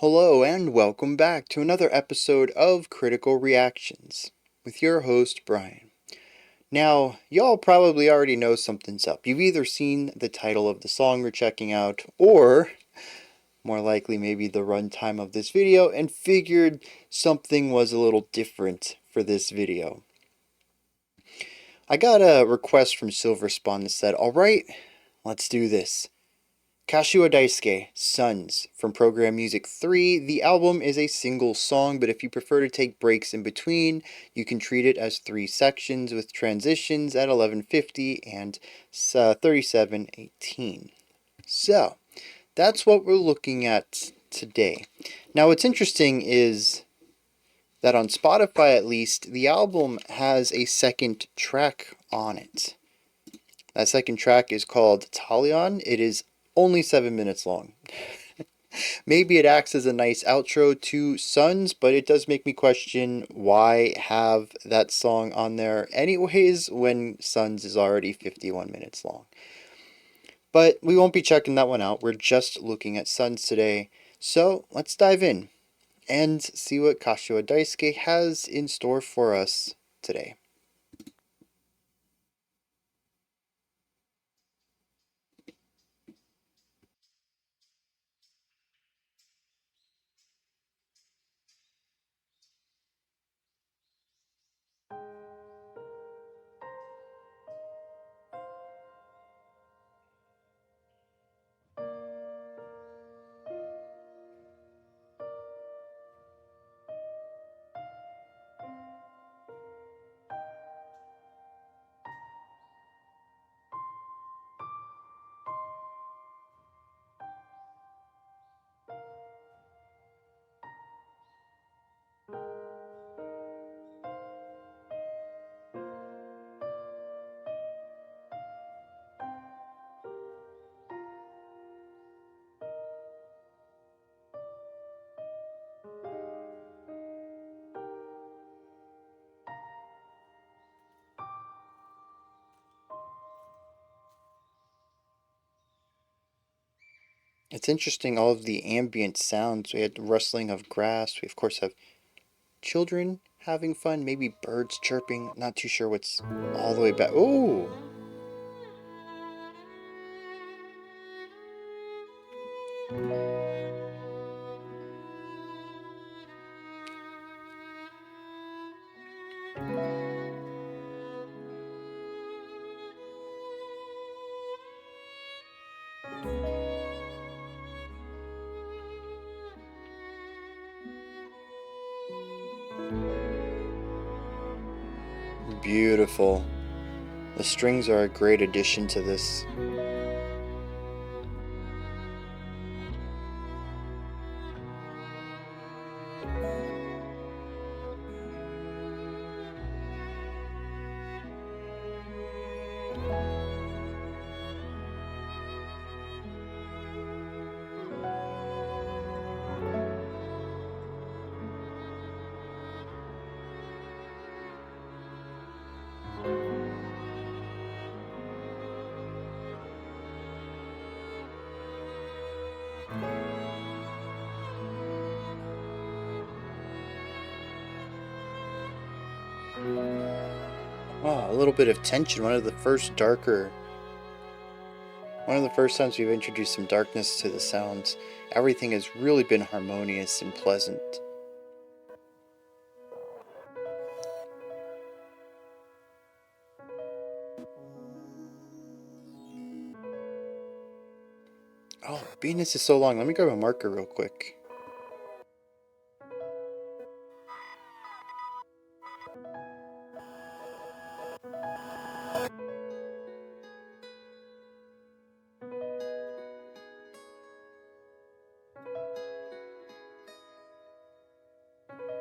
Hello and welcome back to another episode of Critical Reactions with your host Bryan. Now, y'all probably already know something's up. You've either seen the title of the song we're checking out, or more likely maybe the runtime of this video, and figured something was a little different for this video. I got a request from Silver Spawn that said, alright, let's do this. Kashiwa Daisuke, Suns, from Program Music 3. The album is a single song, but if you prefer to take breaks in between, you can treat it as 3 sections with transitions at 11:50 and 37:18. So, that's what we're looking at today. Now, what's interesting is that on Spotify, at least, the album has a second track on it. That second track is called Talion. It is only 7 minutes long. Maybe it acts as a nice outro to Suns, but it does make me question why have that song on there anyways when Suns is already 51 minutes long. But we won't be checking that one out. We're just looking at Suns today. So let's dive in and see what Kashiwa Daisuke has in store for us today. It's interesting, all of the ambient sounds. We had the rustling of grass. We, of course, have children having fun. Maybe birds chirping. Not too sure what's all the way back. Oh! Beautiful. The strings are a great addition to this. Oh, a little bit of tension. One of the first times we've introduced some darkness to the sounds. Everything has really been harmonious and pleasant. Oh, being this is so long, let me grab a marker real quick.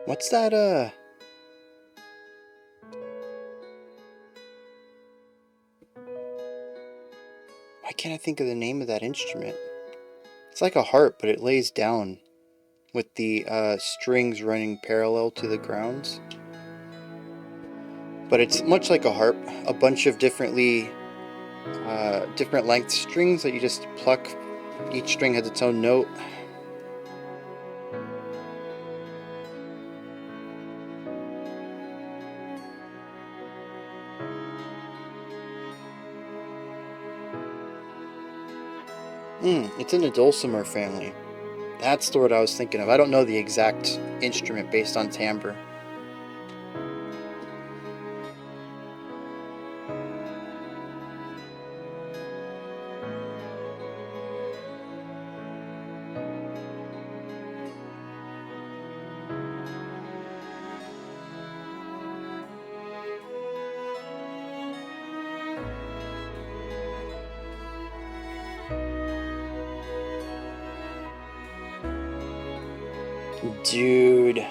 What's that, why can't I think of the name of that instrument? It's like a harp, but it lays down with the strings running parallel to the grounds. But it's much like a harp, a bunch of different length strings that you just pluck. Each string has its own note. It's in the dulcimer family. That's the word I was thinking of. I don't know the exact instrument based on timbre. Dude,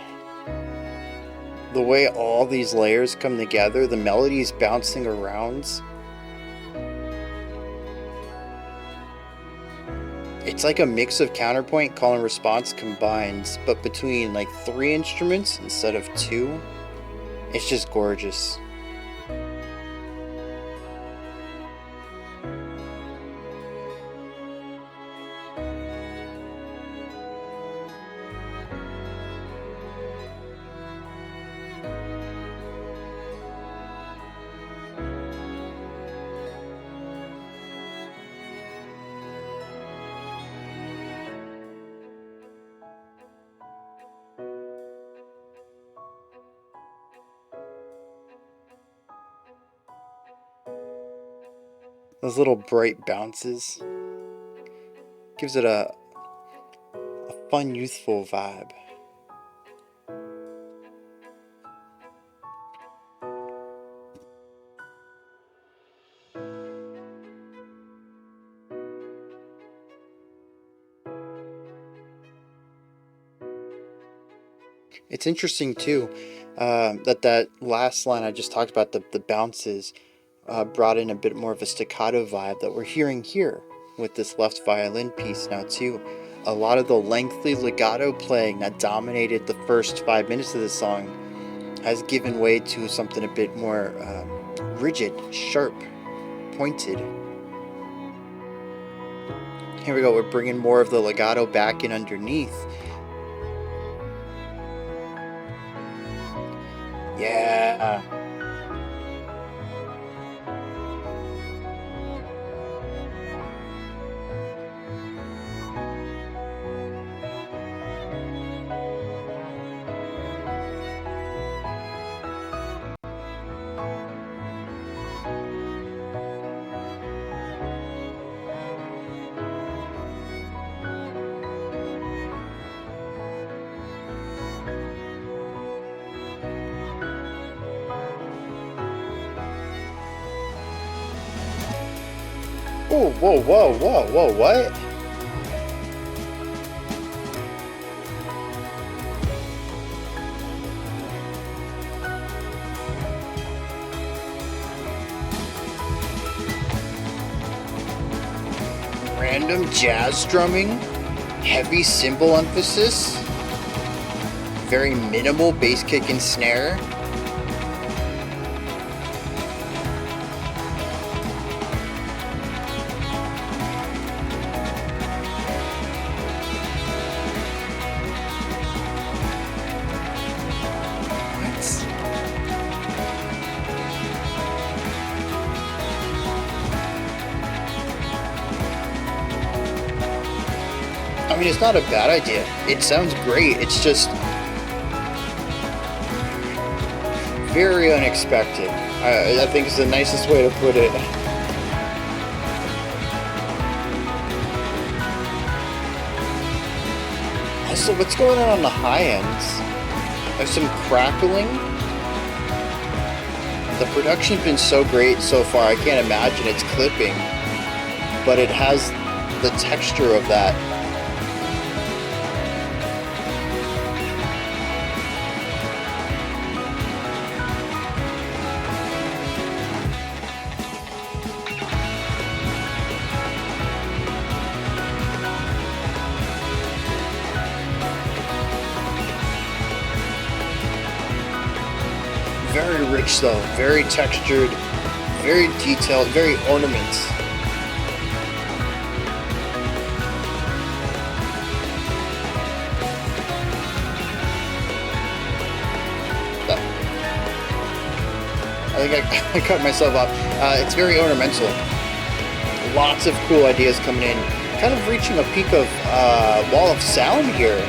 the way all these layers come together, the melodies bouncing around, it's like a mix of counterpoint, call and response combined, but between like 3 instruments instead of 2. It's just gorgeous. Those little bright bounces gives it a fun, youthful vibe. It's interesting too that last line I just talked about, the bounces, brought in a bit more of a staccato vibe that we're hearing here with this left violin piece now too. A lot of the lengthy legato playing that dominated the first 5 minutes of the song has given way to something a bit more rigid, sharp, pointed. Here we go, we're bringing more of the legato back in underneath. Yeah. Oh, whoa, whoa, whoa, whoa, what? Random jazz drumming, heavy cymbal emphasis, very minimal bass kick and snare. I mean, it's not a bad idea. It sounds great. It's just very unexpected. I think is the nicest way to put it. Also, what's going on the high ends? There's some crackling. The production's been so great so far, I can't imagine it's clipping. But it has the texture of that. Very rich though, very textured, very detailed, very ornaments. I think I cut myself off. It's very ornamental. Lots of cool ideas coming in, kind of reaching a peak of wall of sound here.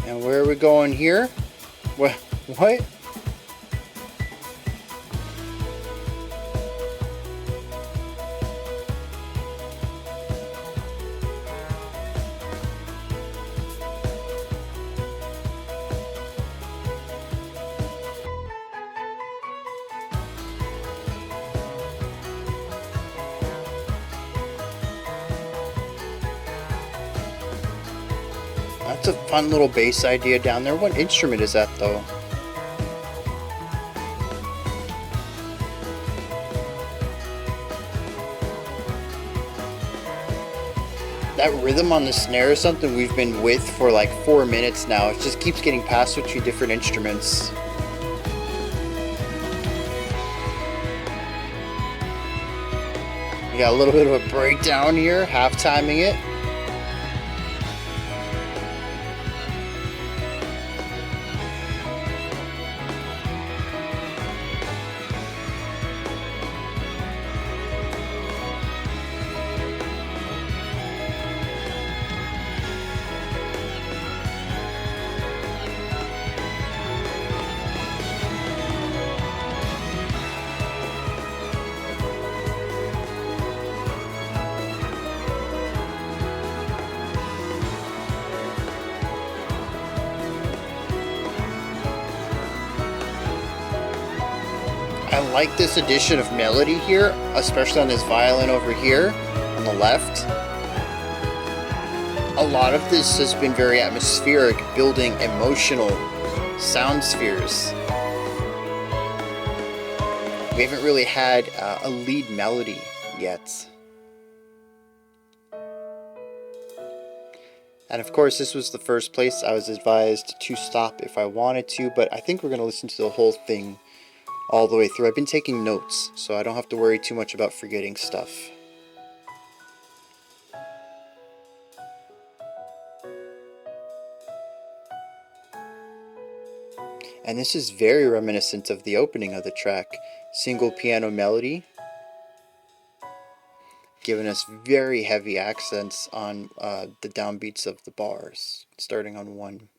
And where are we going here? What? That's a fun little bass idea down there. What instrument is that, though? That rhythm on the snare is something we've been with for like 4 minutes now. It just keeps getting passed between different instruments. We got a little bit of a breakdown here, half-timing it. I like this addition of melody here, especially on this violin over here on the left. A lot of this has been very atmospheric, building emotional sound spheres. We haven't really had a lead melody yet. And of course, this was the first place I was advised to stop if I wanted to, but I think we're going to listen to the whole thing all the way through. I've been taking notes, so I don't have to worry too much about forgetting stuff. And this is very reminiscent of the opening of the track. Single piano melody, giving us very heavy accents on the downbeats of the bars, starting on 1.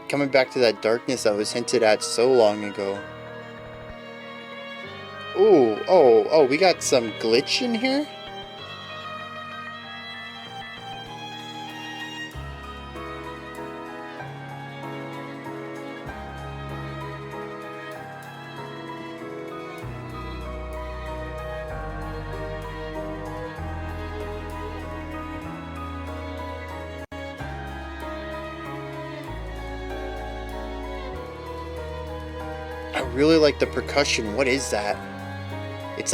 Coming back to that darkness that was hinted at so long ago. Ooh, oh, we got some glitch in here? I really like the percussion. What is that? It's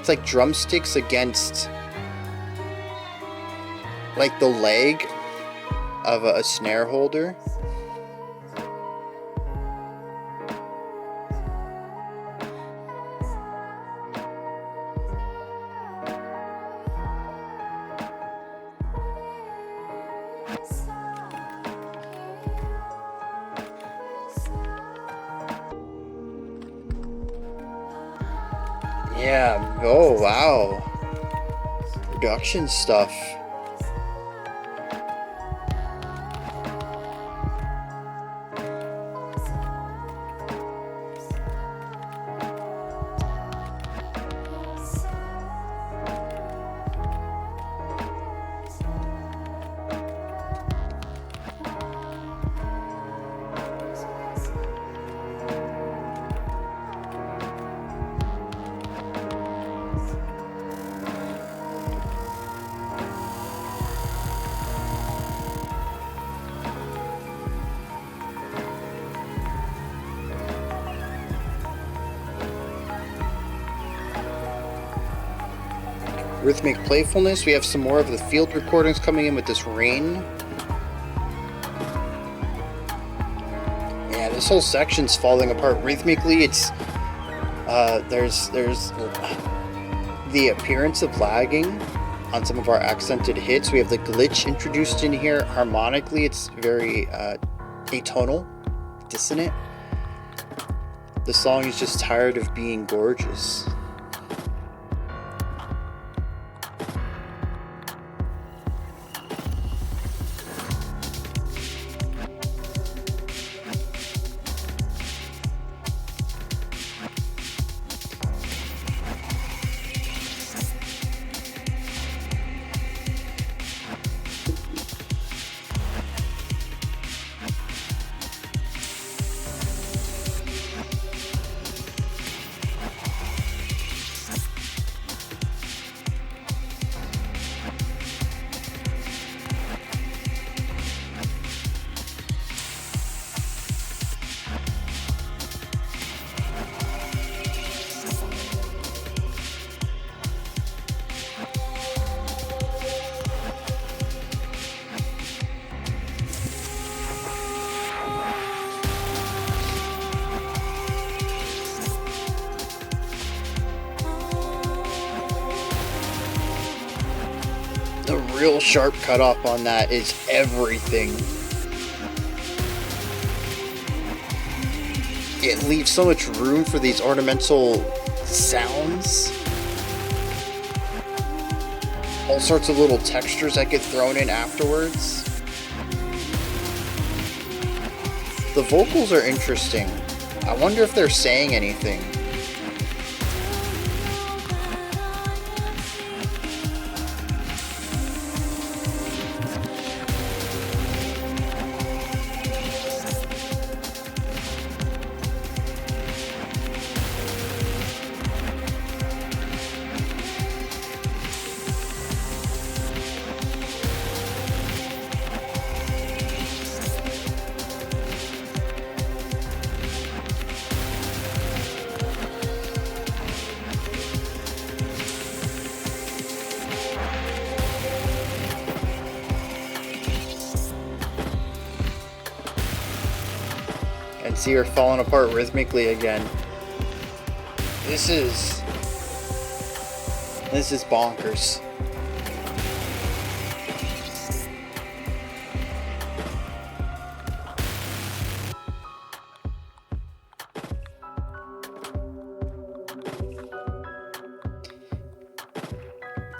like drumsticks against like the leg of a snare holder. Yeah, oh wow. Production stuff. Rhythmic playfulness. We have some more of the field recordings coming in with this rain. Yeah, this whole section's falling apart rhythmically. It's there's the appearance of lagging on some of our accented hits. We have the glitch introduced in here. Harmonically, it's very atonal, dissonant. The song is just tired of being gorgeous. The real sharp cutoff on that is everything. It leaves so much room for these ornamental sounds. All sorts of little textures that get thrown in afterwards. The vocals are interesting. I wonder if they're saying anything. And see her falling apart rhythmically again. This is bonkers.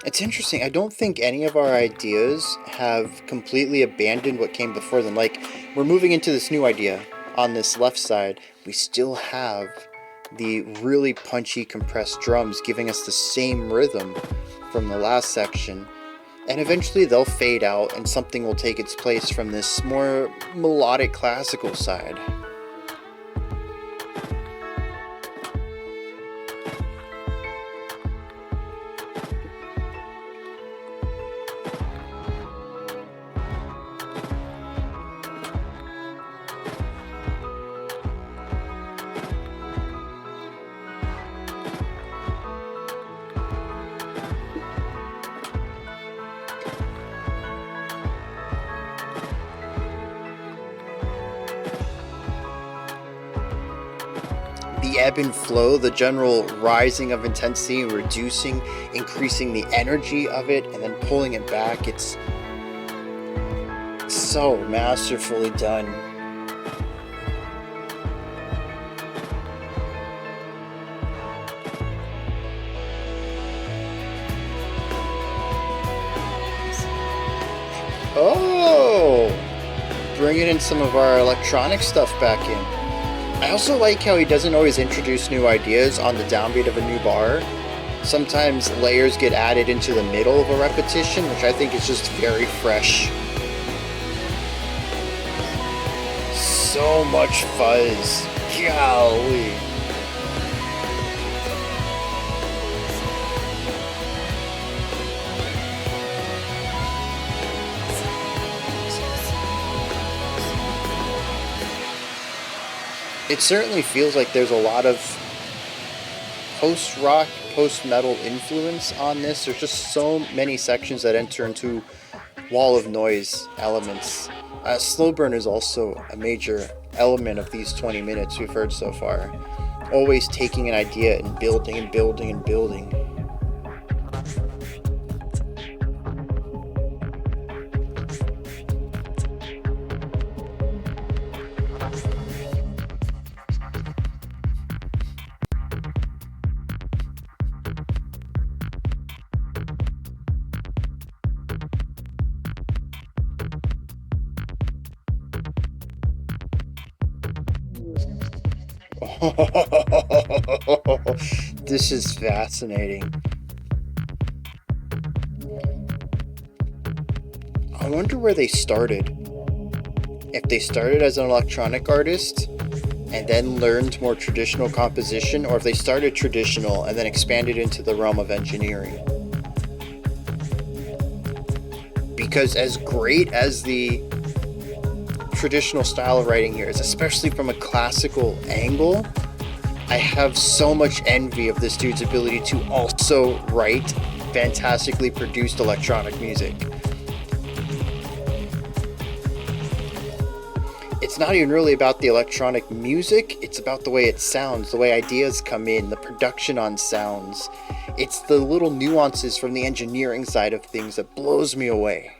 It's interesting. I don't think any of our ideas have completely abandoned what came before them. Like, we're moving into this new idea. On this left side, we still have the really punchy compressed drums giving us the same rhythm from the last section. And eventually they'll fade out and something will take its place from this more melodic classical side. The ebb and flow, the general rising of intensity, reducing, increasing the energy of it, and then pulling it back. It's so masterfully done. Oh! Bringing in some of our electronic stuff back in. I also like how he doesn't always introduce new ideas on the downbeat of a new bar. Sometimes layers get added into the middle of a repetition, which I think is just very fresh. So much fuzz. Golly. It certainly feels like there's a lot of post-rock, post-metal influence on this. There's just so many sections that enter into wall of noise elements. Slow burn is also a major element of these 20 minutes we've heard so far. Always taking an idea and building and building and building. This is fascinating. I wonder where they started. If they started as an electronic artist and then learned more traditional composition, or if they started traditional and then expanded into the realm of engineering. Because as great as the traditional style of writing here is, especially from a classical angle, I have so much envy of this dude's ability to also write fantastically produced electronic music. It's not even really about the electronic music, it's about the way it sounds, the way ideas come in, the production on sounds. It's the little nuances from the engineering side of things that blows me away.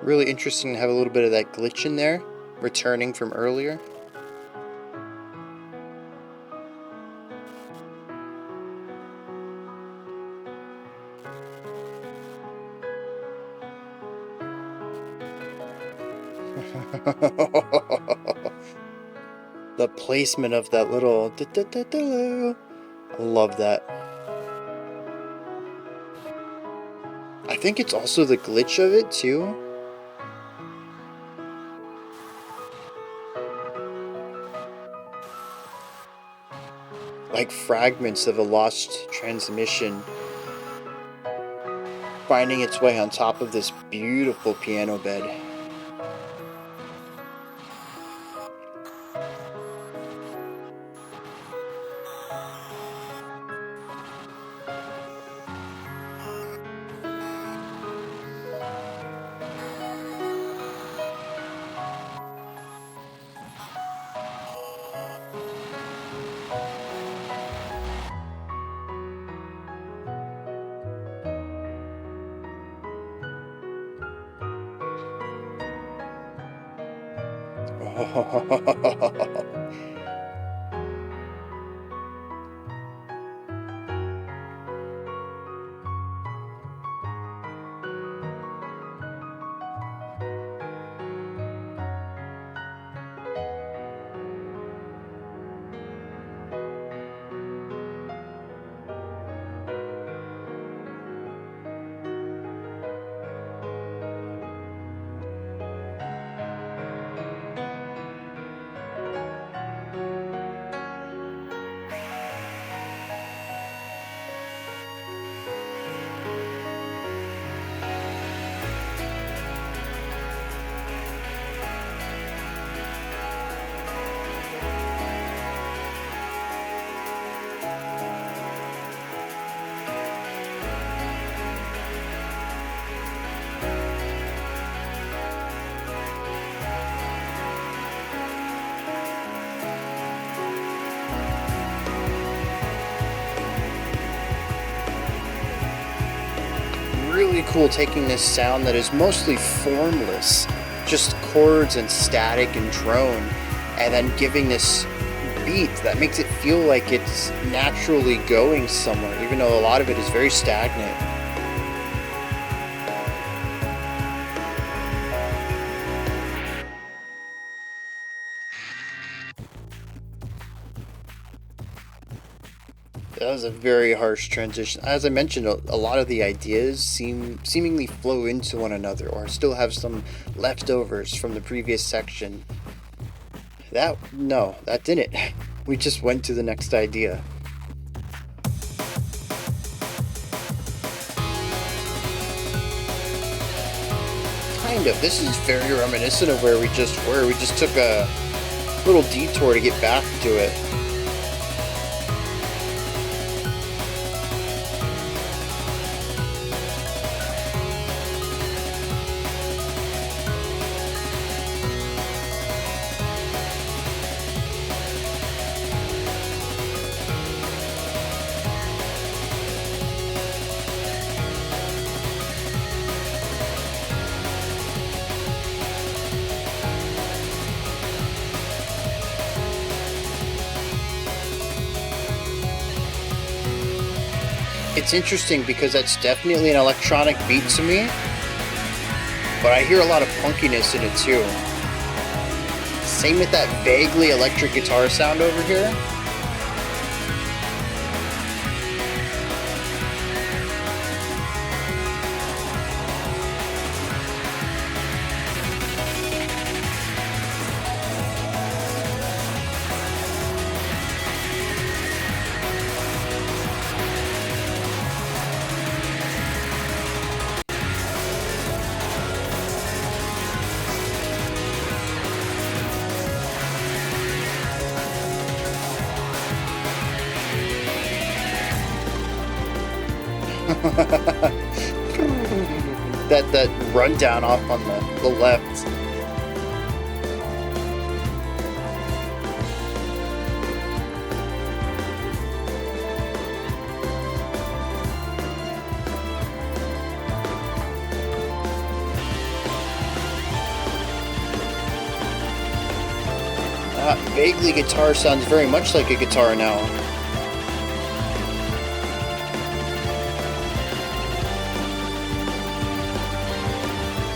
Really interesting to have a little bit of that glitch in there, returning from earlier. The placement of that little I love that. I think it's also the glitch of it too. Like fragments of a lost transmission finding its way on top of this beautiful piano bed. really cool taking this sound that is mostly formless, just chords and static and drone, and then giving this beat that makes it feel like it's naturally going somewhere, even though a lot of it is very stagnant. That was a very harsh transition. As I mentioned, a lot of the ideas seemingly flow into one another, or still have some leftovers from the previous section. No, that didn't. We just went to the next idea. Kind of. This is very reminiscent of where we just were. We just took a little detour to get back to it. It's interesting because that's definitely an electronic beat to me, but I hear a lot of punkiness in it too. Same with that vaguely electric guitar sound over here. that rundown off on the left. That vaguely guitar sounds very much like a guitar now.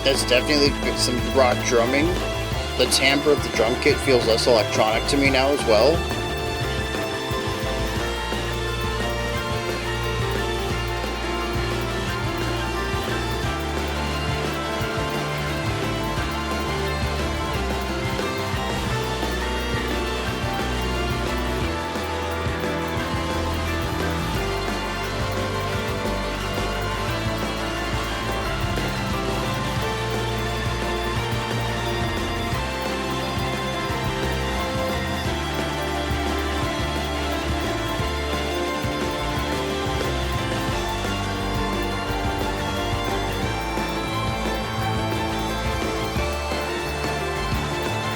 That's definitely some rock drumming. The timbre of the drum kit feels less electronic to me now as well.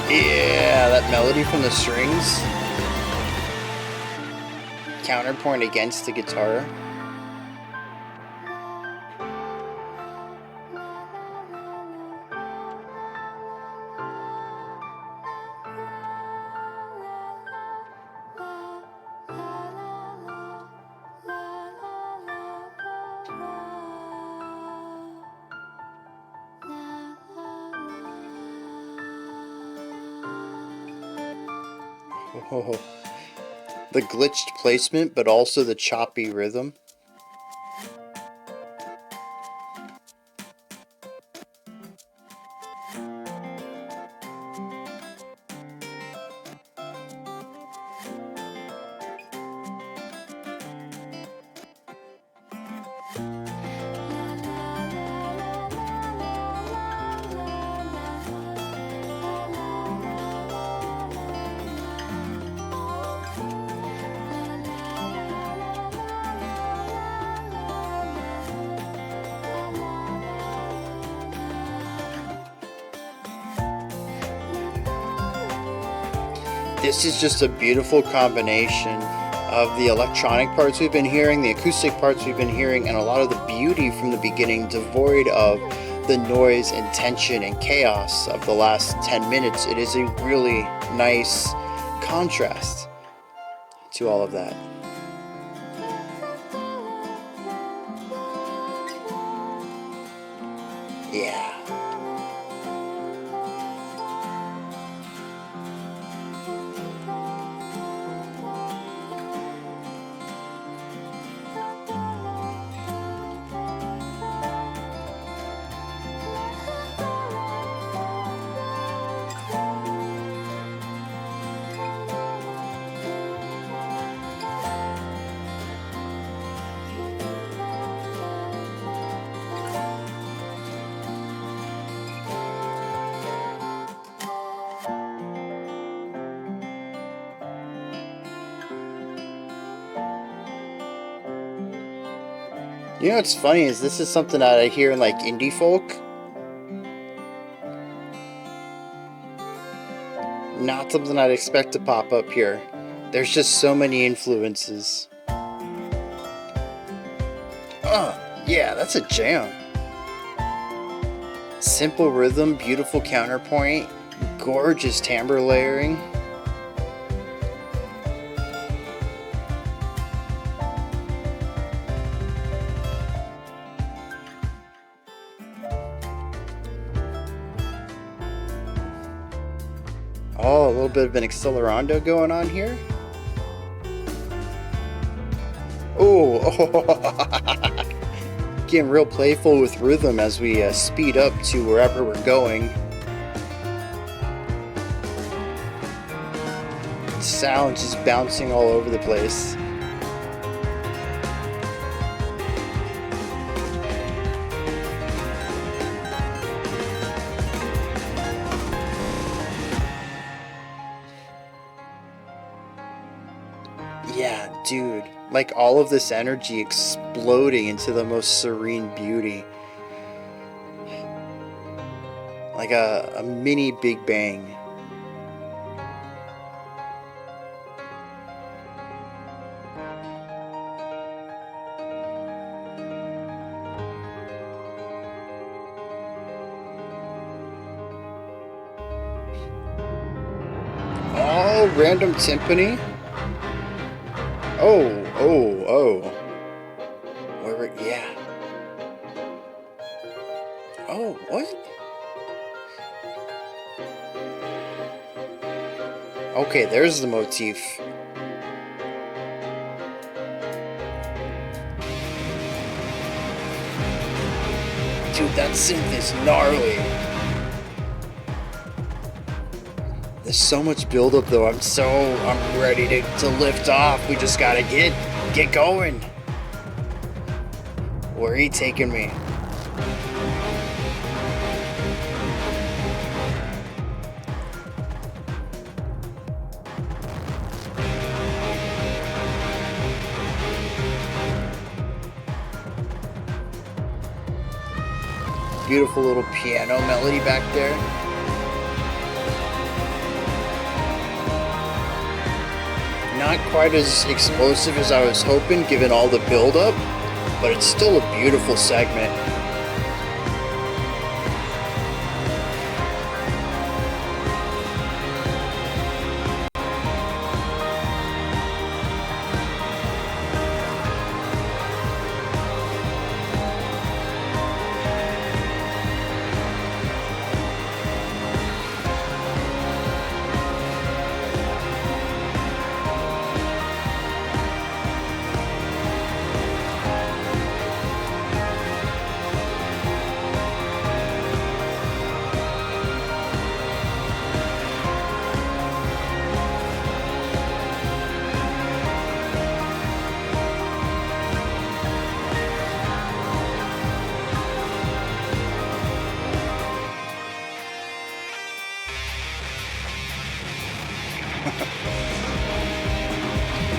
Yeah, that melody from the strings. Counterpoint against the guitar. Oh, the glitched placement, but also the choppy rhythm. This is just a beautiful combination of the electronic parts we've been hearing, the acoustic parts we've been hearing, and a lot of the beauty from the beginning, devoid of the noise and tension and chaos of the last 10 minutes. It is a really nice contrast to all of that. Yeah. You know what's funny is this is something that I hear in like indie folk. Not something I'd expect to pop up here. There's just so many influences. Yeah, that's a jam. Simple rhythm, beautiful counterpoint, gorgeous timbre layering. Oh, a little bit of an accelerando going on here. Oh, getting real playful with rhythm as we speed up to wherever we're going. Sound just bouncing all over the place. Yeah, dude, like all of this energy exploding into the most serene beauty. Like a mini Big Bang. Oh, random timpani. Oh. Yeah. Oh, what? Okay, there's the motif. Dude, that synth is gnarly. There's so much buildup though. I'm ready to lift off. We just gotta get going. Where are you taking me? Beautiful little piano melody back there. Not quite as explosive as I was hoping given all the build-up, but it's still a beautiful segment.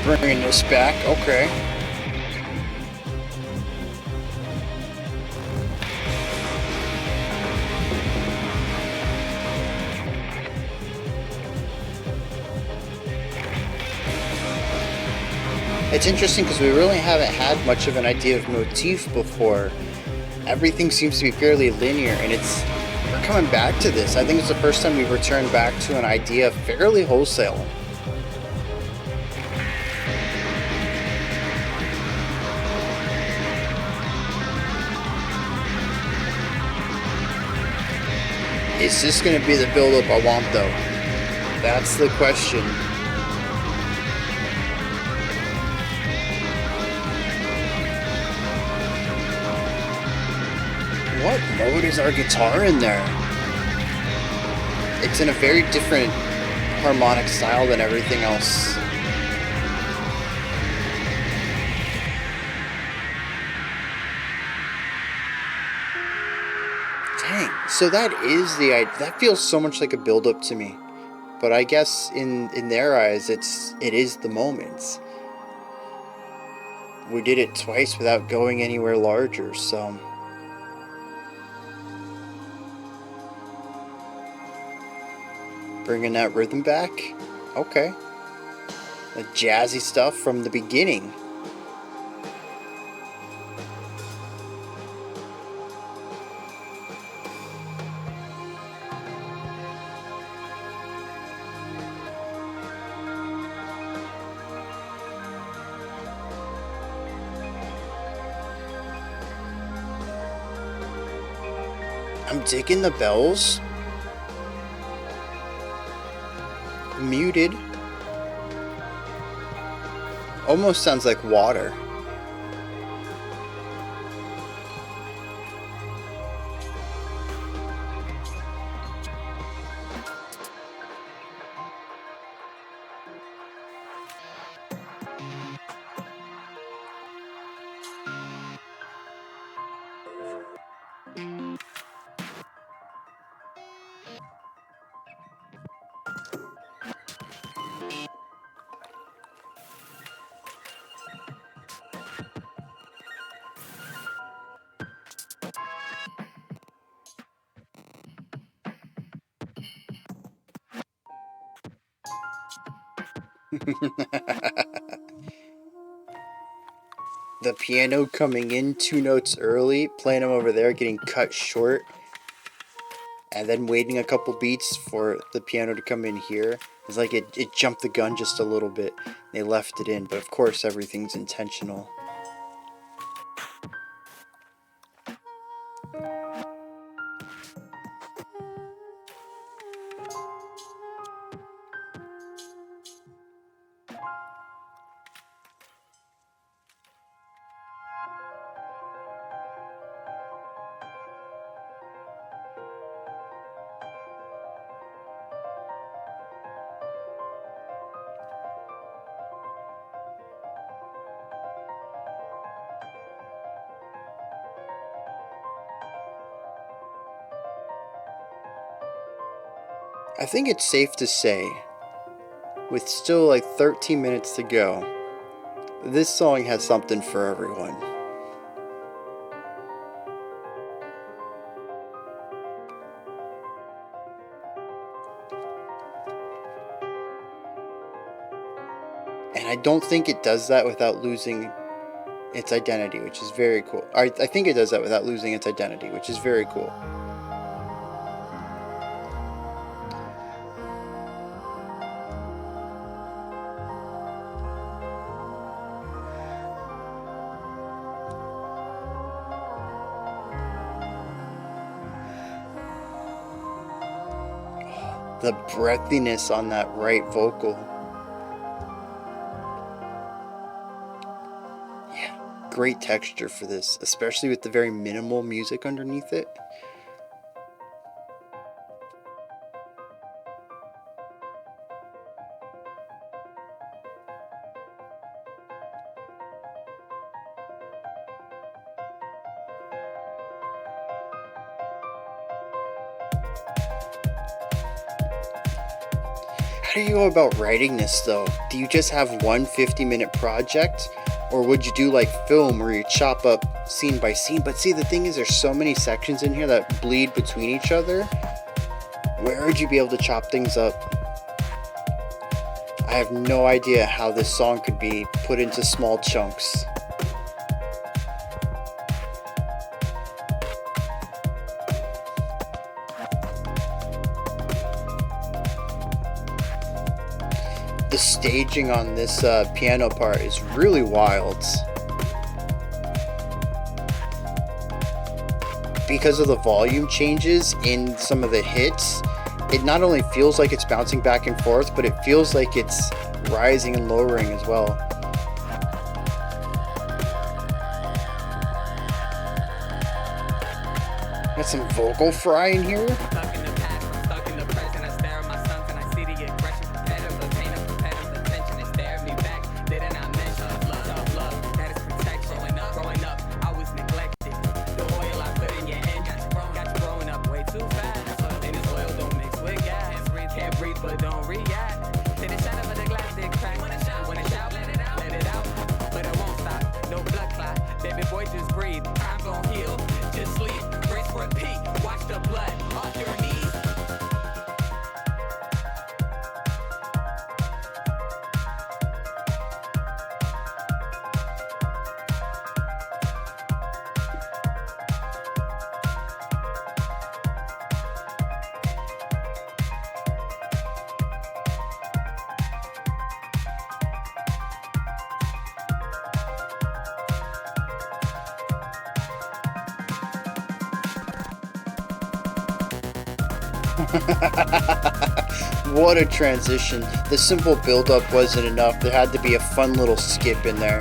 Bringing this back, okay. It's interesting because we really haven't had much of an idea of motif before. Everything seems to be fairly linear, and we're coming back to this. I think it's the first time we've returned back to an idea fairly wholesale. Is this going to be the build-up I want, though? That's the question. What mode is our guitar in there? It's in a very different harmonic style than everything else. Dang, so that feels so much like a build-up to me. But I guess in their eyes, it is the moment. We did it twice without going anywhere larger, so... Bringing that rhythm back? Okay. The jazzy stuff from the beginning. I'm digging the bells. Muted. Almost sounds like water. The piano coming in 2 notes early, playing them over there, getting cut short, and then waiting a couple beats for the piano to come in here. It's like it jumped the gun just a little bit. They left it in, but of course everything's intentional. I think it's safe to say, with still like 13 minutes to go, this song has something for everyone. And I don't think it does that without losing its identity, which is very cool. I think it does that without losing its identity, which is very cool. The breathiness on that right vocal. Yeah, great texture for this, especially with the very minimal music underneath it. How do you go about writing this though? Do you just have one 50-minute project? Or would you do like film where you chop up scene by scene? But see, the thing is, there's so many sections in here that bleed between each other. Where would you be able to chop things up? I have no idea how this song could be put into small chunks. The staging on this piano part is really wild. Because of the volume changes in some of the hits, it not only feels like it's bouncing back and forth, but it feels like it's rising and lowering as well. Got some vocal fry in here. What a transition. The simple build-up wasn't enough. There had to be a fun little skip in there.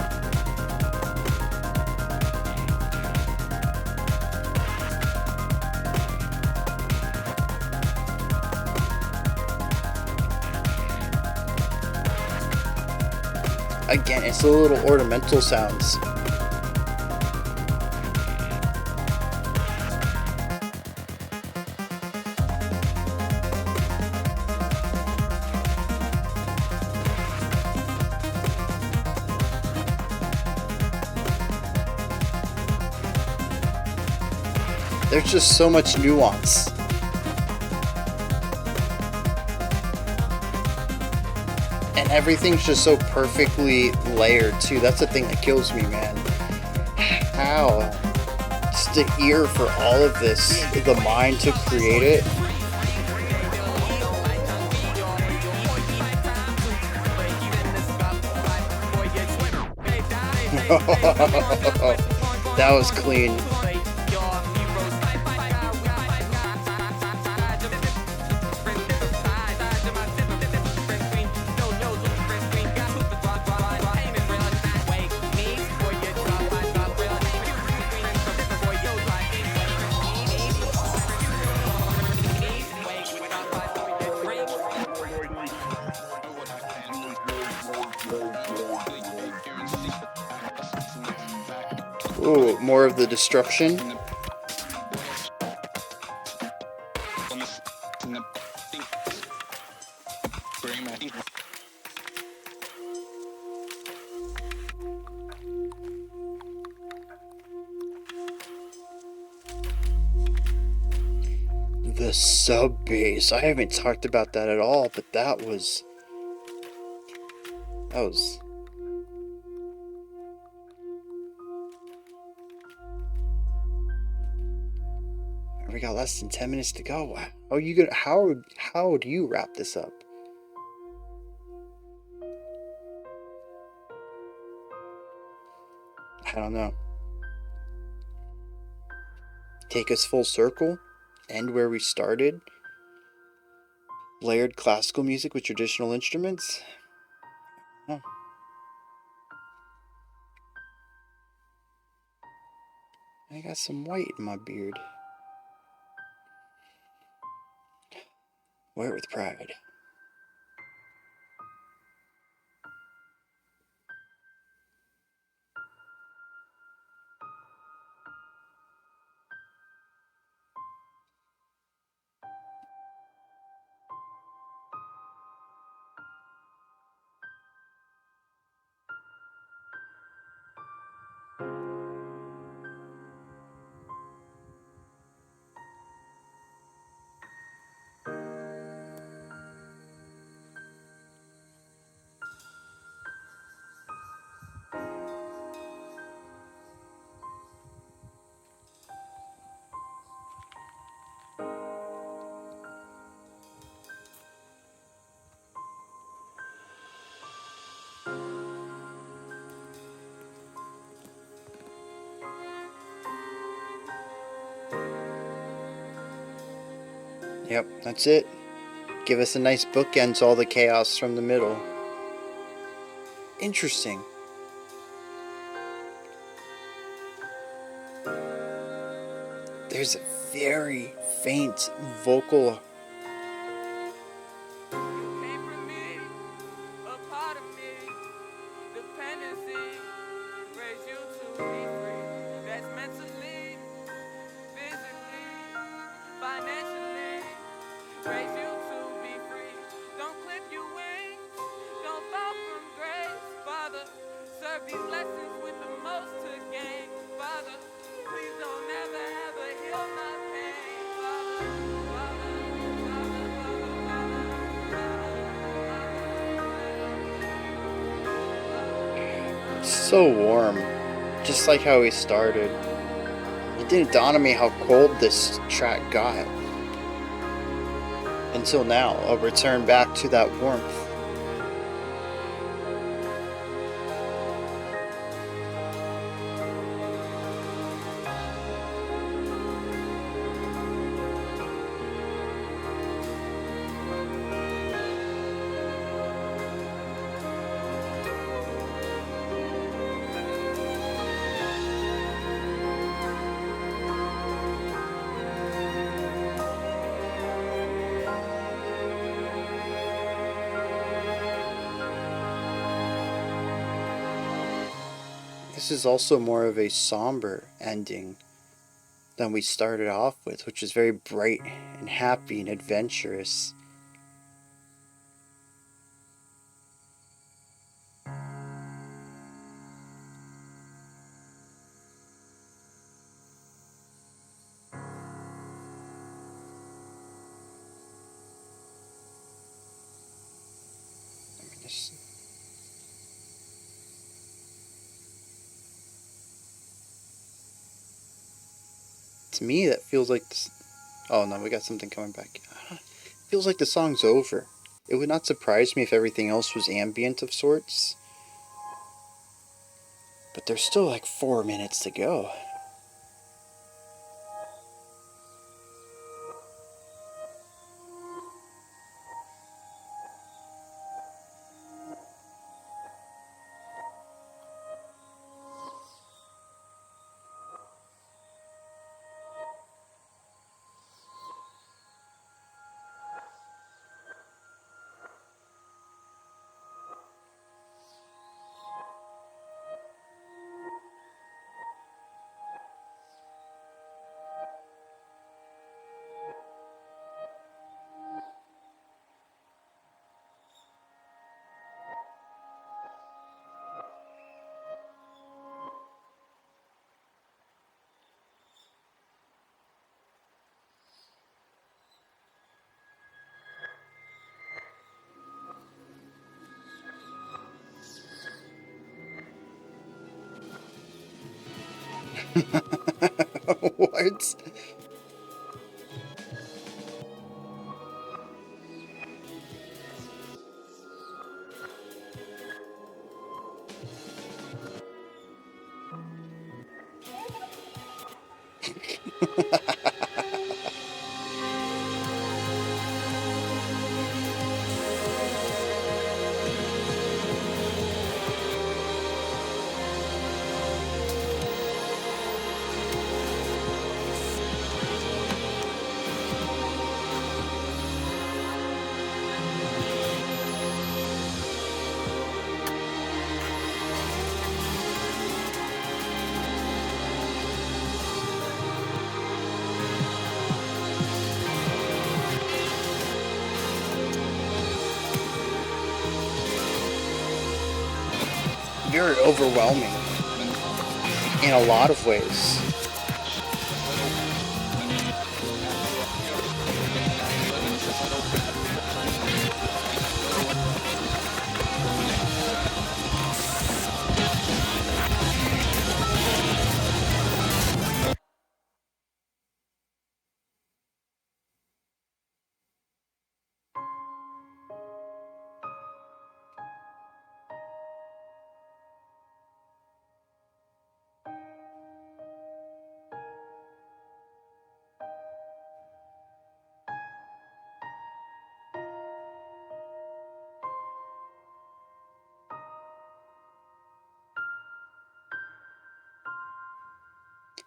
Again, it's the little ornamental sounds. There's just so much nuance. And everything's just so perfectly layered too. That's the thing that kills me, man. How? Just the ear for all of this, the mind to create it. That was clean. Ooh, more of the destruction. The sub bass. I haven't talked about that at all, but that was we got less than 10 minutes to go. How are you gonna how do you wrap this up? I don't know. Take us full circle? End where we started? Layered classical music with traditional instruments? Oh. I got some white in my beard. Wear it with pride. Yep, that's it. Give us a nice bookend to all the chaos from the middle. Interesting. There's a very faint vocal. So warm, just like how we started. It didn't dawn on me how cold this track got. Until now, I'll return back to that warmth. This is also more of a somber ending than we started off with, which is very bright and happy and adventurous. To me, that feels like this. Oh no, we got something coming back. Feels like the song's over. It would not surprise me if everything else was ambient of sorts. But there's still like 4 minutes to go. What? Very overwhelming in a lot of ways.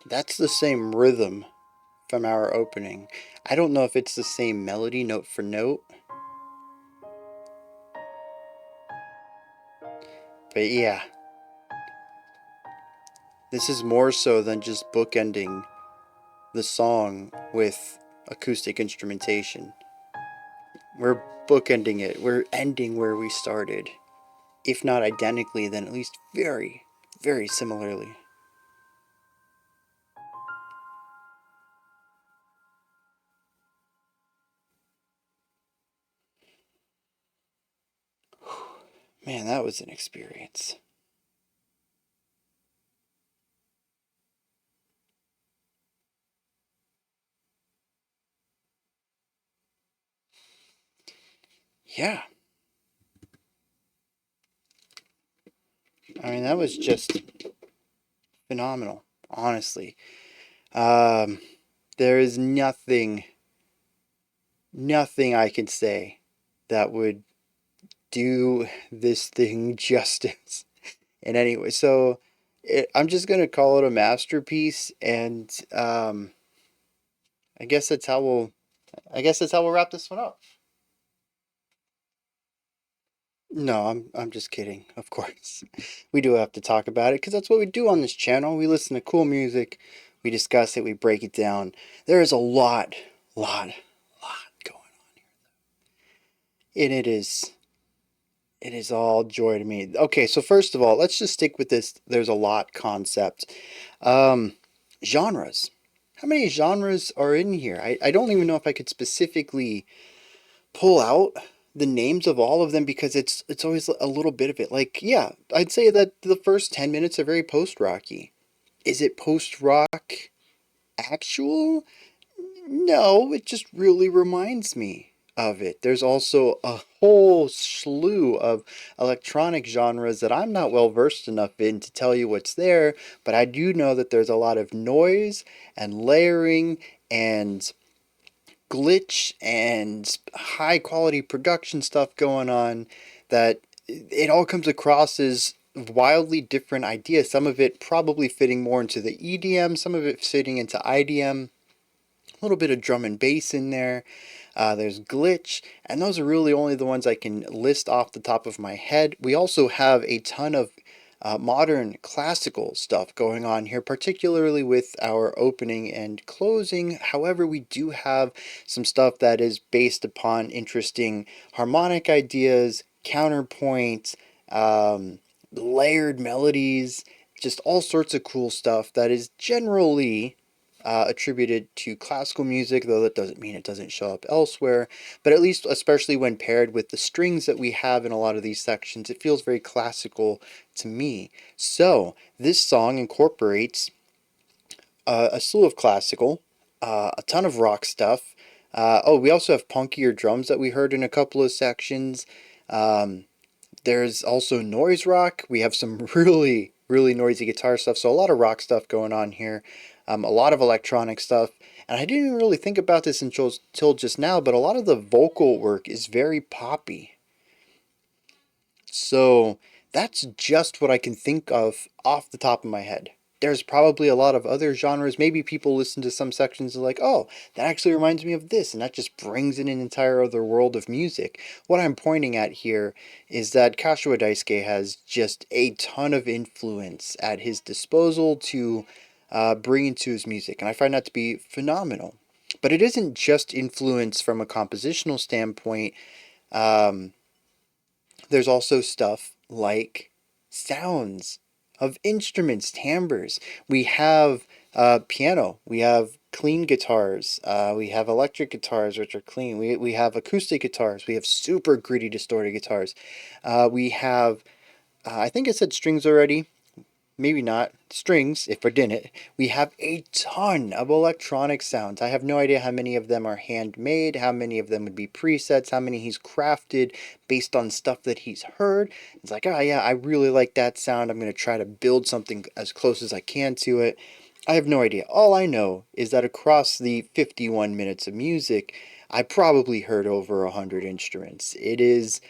That's the same rhythm from our opening. I don't know if it's the same melody note for note, but yeah, this is more so than just bookending the song with acoustic instrumentation. We're bookending it. We're ending where we started. If not identically, then at least very, very similarly. Man, that was an experience. Yeah. I mean, that was just phenomenal, honestly. Um, there is nothing I can say that would do this thing justice in any way. So I'm just gonna call it a masterpiece, and I guess that's how we'll. I guess that's how we'll wrap this one up. No, I'm just kidding. Of course, we do have to talk about it because that's what we do on this channel. We listen to cool music, we discuss it, we break it down. There is a lot, lot going on here, and it is all joy to me. Okay, so first of all, let's just stick with this. There's a lot concept. Um, Genres. How many genres are in here? I don't even know if I could specifically pull out the names of all of them because it's always a little bit of it. Like, yeah, I'd say that the first 10 minutes are very post-rocky. Is it post-rock actual? No, it just really reminds me of it. There's also a whole slew of electronic genres that I'm not well versed enough in to tell you what's there, but I do know that there's a lot of noise and layering and glitch and high quality production stuff going on that it all comes across as wildly different ideas. Some of it probably fitting more into the EDM, some of it fitting into IDM, a little bit of drum and bass in there. There's glitch, and those are really only the ones I can list off the top of my head. We also have a ton of modern classical stuff going on here, particularly with our opening and closing. However, we do have some stuff that is based upon interesting harmonic ideas, counterpoint, layered melodies, just all sorts of cool stuff that is generally attributed to classical music, though that doesn't mean it doesn't show up elsewhere. But at least, especially when paired with the strings that we have in a lot of these sections, it feels very classical to me. So, this song incorporates a slew of classical, a ton of rock stuff. Oh, we also have punkier drums that we heard in a couple of sections. Um, there's also noise rock. We have some really, really noisy guitar stuff. So a lot of rock stuff going on here. A lot of electronic stuff. And I didn't even really think about this until just now, but a lot of the vocal work is very poppy. So that's just what I can think of off the top of my head. There's probably a lot of other genres. Maybe people listen to some sections and like, oh, that actually reminds me of this, and that just brings in an entire other world of music. What I'm pointing at here is that Kashiwa Daisuke has just a ton of influence at his disposal to bring into his music, and I find that to be phenomenal. But it isn't just influence from a compositional standpoint. Um, there's also stuff like sounds of instruments, timbres. We have piano. We have clean guitars. We have electric guitars, which are clean. We have acoustic guitars. We have super gritty, distorted guitars. We have, I think I said strings already, maybe not strings if I didn't. We have a ton of electronic sounds. I have no idea how many of them are handmade, how many of them would be presets, how many he's crafted based on stuff that he's heard. It's like, oh yeah, I really like that sound. I'm going to try to build something as close as I can to it. I have no idea. All I know is that across the 51 minutes of music, I probably heard over 100 instruments. It is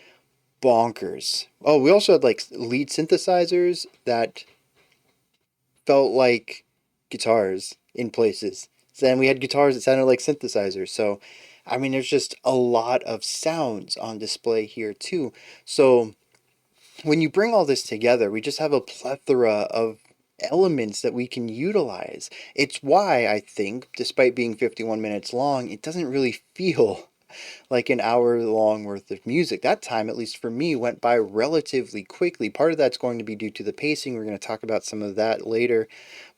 bonkers. Oh, we also had like lead synthesizers that felt like guitars in places. Then we had guitars that sounded like synthesizers. So, I mean, there's just a lot of sounds on display here too. So, when you bring all this together, we just have a plethora of elements that we can utilize. It's why I think, despite being 51 minutes long, it doesn't really feel like an hour long worth of music. That time, at least for me, went by relatively quickly. Part of that's going to be due to the pacing. We're going to talk about some of that later.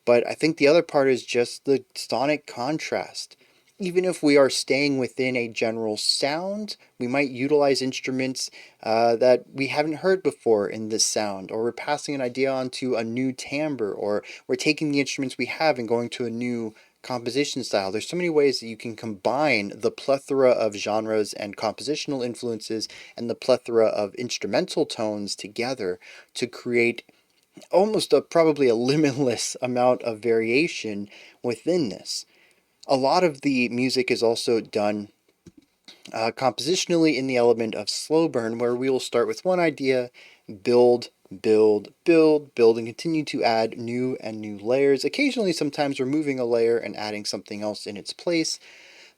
But I think the other part is just the sonic contrast. Even if we are staying within a general sound, we might utilize instruments that we haven't heard before in this sound, or we're passing an idea onto a new timbre, or we're taking the instruments we have and going to a new composition style. There's so many ways that you can combine the plethora of genres and compositional influences and the plethora of instrumental tones together to create almost probably a limitless amount of variation within this. A lot of the music is also done compositionally in the element of slow burn, where we will start with one idea, build, build, and continue to add new and new layers. Occasionally, sometimes removing a layer and adding something else in its place.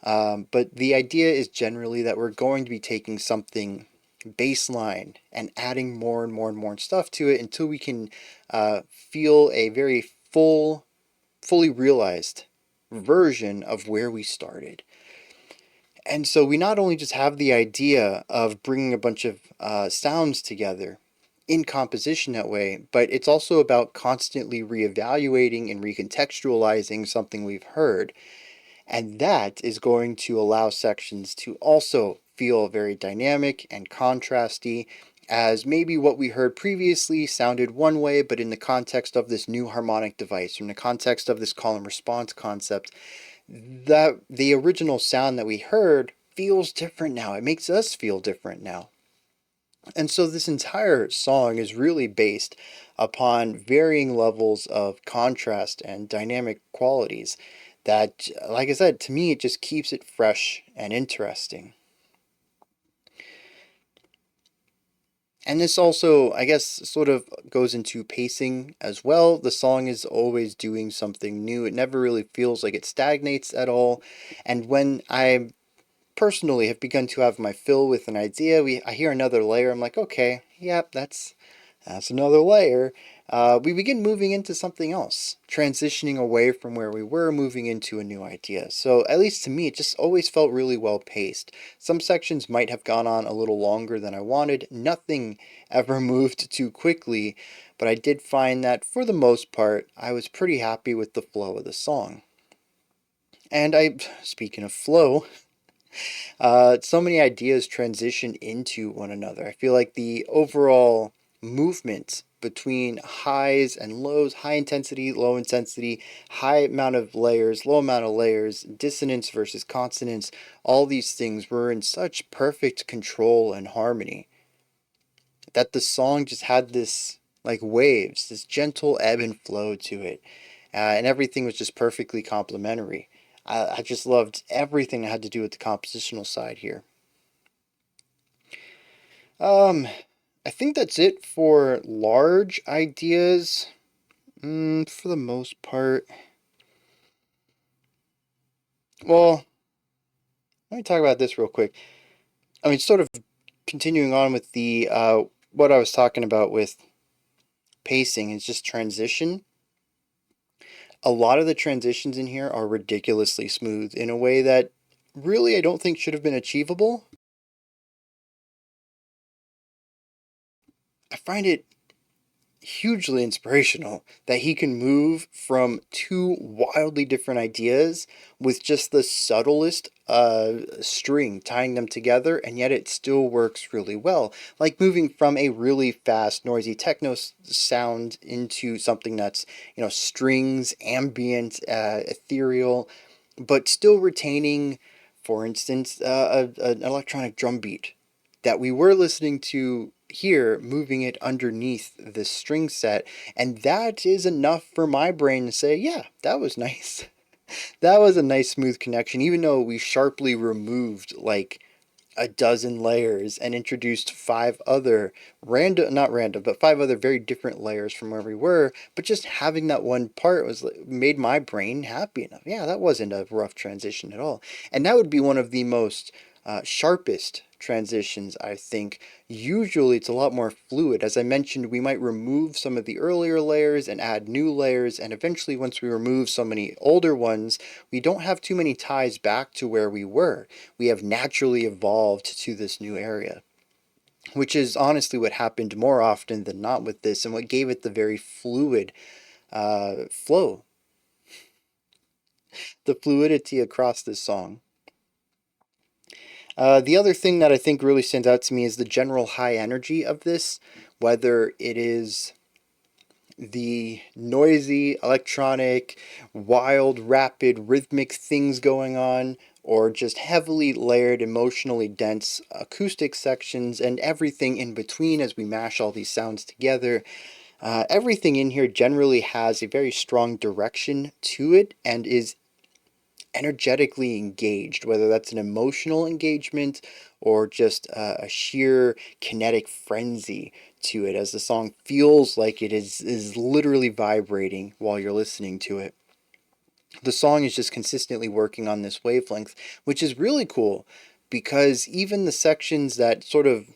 But the idea is generally that we're going to be taking something baseline and adding more and more and more stuff to it until we can feel a very fully realized version of where we started. And so we not only just have the idea of bringing a bunch of sounds together in composition that way, but it's also about constantly reevaluating and recontextualizing something we've heard. And that is going to allow sections to also feel very dynamic and contrasty, as maybe what we heard previously sounded one way, but in the context of this new harmonic device, in the context of this call and response concept, that the original sound that we heard feels different now. It makes us feel different now. And so this entire song is really based upon varying levels of contrast and dynamic qualities that, like I said, to me, it just keeps it fresh and interesting. And this also, I guess, sort of goes into pacing as well. The song is always doing something new. It never really feels like it stagnates at all. And when I personally have begun to have my fill with an idea, I hear another layer, I'm like, okay, yep, that's another layer. We begin moving into something else, transitioning away from where we were, moving into a new idea. So at least to me, it just always felt really well paced. Some sections might have gone on a little longer than I wanted. Nothing ever moved too quickly, but I did find that for the most part, I was pretty happy with the flow of the song. And speaking of flow, so many ideas transition into one another. I feel like the overall movement between highs and lows, high intensity, low intensity, high amount of layers, low amount of layers, dissonance versus consonance, all these things were in such perfect control and harmony that the song just had this like waves, this gentle ebb and flow to it. And everything was just perfectly complementary. I just loved everything that had to do with the compositional side here. Um, I think that's it for large ideas. For the most part. Well, let me talk about this real quick. I mean, sort of continuing on with the what I was talking about with pacing is just transition. A lot of the transitions in here are ridiculously smooth in a way that really I don't think should have been achievable. I find it hugely inspirational that he can move from two wildly different ideas with just the subtlest string tying them together, and yet it still works really well. Like moving from a really fast, noisy techno sound into something that's, strings, ambient, ethereal, but still retaining, for instance, an electronic drum beat that we were listening to here, moving it underneath the string set. And that is enough for my brain to say, yeah, that was nice. That was a nice smooth connection, even though we sharply removed like a dozen layers and introduced five other random, not random, but five other very different layers from where we were. But just having that one part was made my brain happy enough. Yeah, that wasn't a rough transition at all. And that would be one of the most sharpest transitions, I think. Usually it's a lot more fluid. As I mentioned, we might remove some of the earlier layers and add new layers, and eventually once we remove so many older ones, we don't have too many ties back to where we were. We have naturally evolved to this new area, which is honestly what happened more often than not with this, and what gave it the very fluid flow, the fluidity across this song. The other thing that I think really stands out to me is the general high energy of this, whether it is the noisy, electronic, wild, rapid, rhythmic things going on, or just heavily layered, emotionally dense acoustic sections, and everything in between as we mash all these sounds together. Everything in here generally has a very strong direction to it and is energetically engaged, whether that's an emotional engagement or just a sheer kinetic frenzy to it, as the song feels like it is literally vibrating while you're listening to it. The song is just consistently working on this wavelength, which is really cool because even the sections that sort of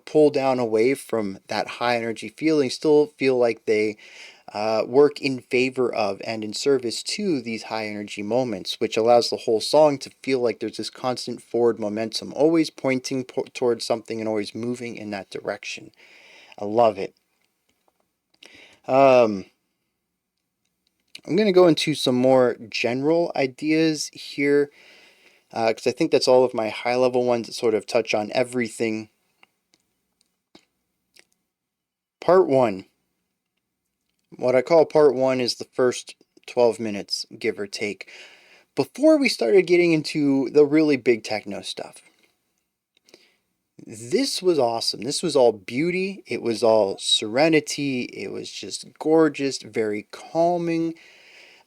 pull down away from that high energy feeling still feel like they work in favor of and in service to these high energy moments, which allows the whole song to feel like there's this constant forward momentum, always pointing towards something and always moving in that direction. I love it. I'm going to go into some more general ideas here because I think that's all of my high level ones that sort of touch on everything. Part one. What I call part one is the first 12 minutes, give or take, before we started getting into the really big techno stuff. This was awesome. This was all beauty. It was all serenity. It was just gorgeous, very calming.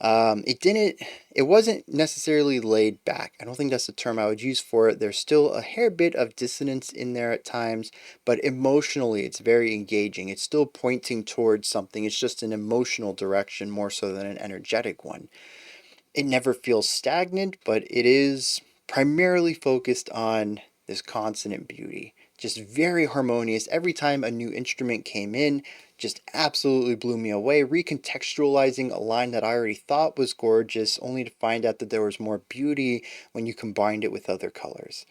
It wasn't necessarily laid back. I don't think that's the term I would use for it. There's still a hair bit of dissonance in there at times, but emotionally it's very engaging. It's still pointing towards something. It's just an emotional direction more so than an energetic one. It never feels stagnant, but it is primarily focused on this consonant beauty. Just very harmonious. Every time a new instrument came in, just absolutely blew me away, recontextualizing a line that I already thought was gorgeous, only to find out that there was more beauty when you combined it with other colors.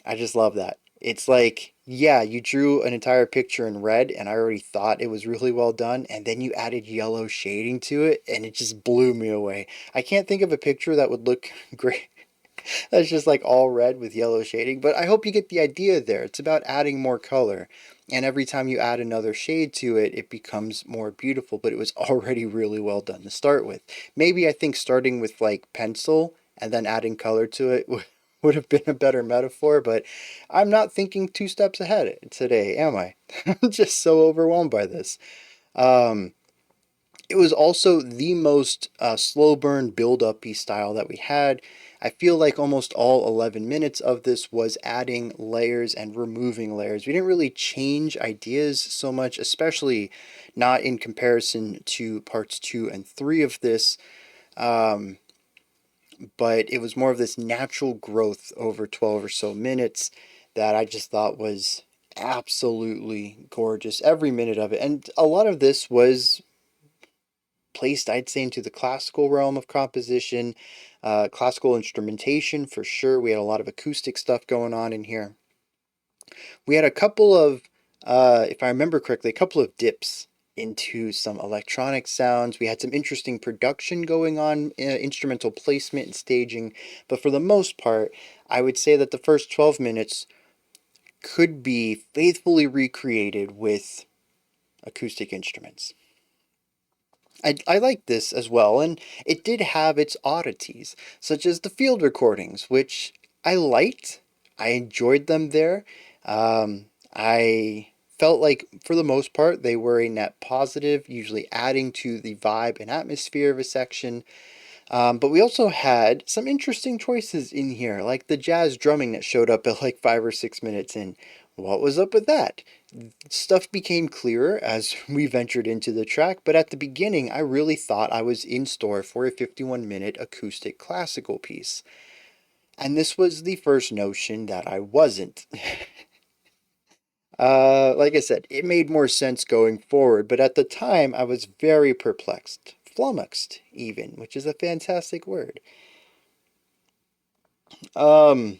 I just love that. It's like, yeah, you drew an entire picture in red, and I already thought it was really well done, and then you added yellow shading to it, and it just blew me away. I can't think of a picture that would look great. That's just like all red with yellow shading, but I hope you get the idea there. It's about adding more color, and every time you add another shade to it, it becomes more beautiful, but it was already really well done to start with. Maybe I think starting with like pencil and then adding color to it would have been a better metaphor, but I'm not thinking two steps ahead today, am I? I'm just so overwhelmed by this. Um, it was also the most slow burn build up style that we had. I feel like almost all 11 minutes of this was adding layers and removing layers. We didn't really change ideas so much, especially not in comparison to parts 2 and 3 of this. But it was more of this natural growth over 12 or so minutes that I just thought was absolutely gorgeous, every minute of it. And a lot of this was placed, I'd say, into the classical realm of composition, classical instrumentation for sure. We had a lot of acoustic stuff going on in here. We had a couple of, if I remember correctly, a couple of dips into some electronic sounds. We had some interesting production going on, instrumental placement and staging, but for the most part, I would say that the first 12 minutes could be faithfully recreated with acoustic instruments. I like this as well, and it did have its oddities, such as the field recordings, which I liked. I enjoyed them there. I felt like, for the most part, they were a net positive, usually adding to the vibe and atmosphere of a section. But we also had some interesting choices in here, like the jazz drumming that showed up at like 5 or 6 minutes in. What was up with that? Stuff became clearer as we ventured into the track, but at the beginning, I really thought I was in store for a 51-minute acoustic classical piece. And this was the first notion that I wasn't. Like I said, it made more sense going forward, but at the time, I was very perplexed. Flummoxed, even, which is a fantastic word. Um,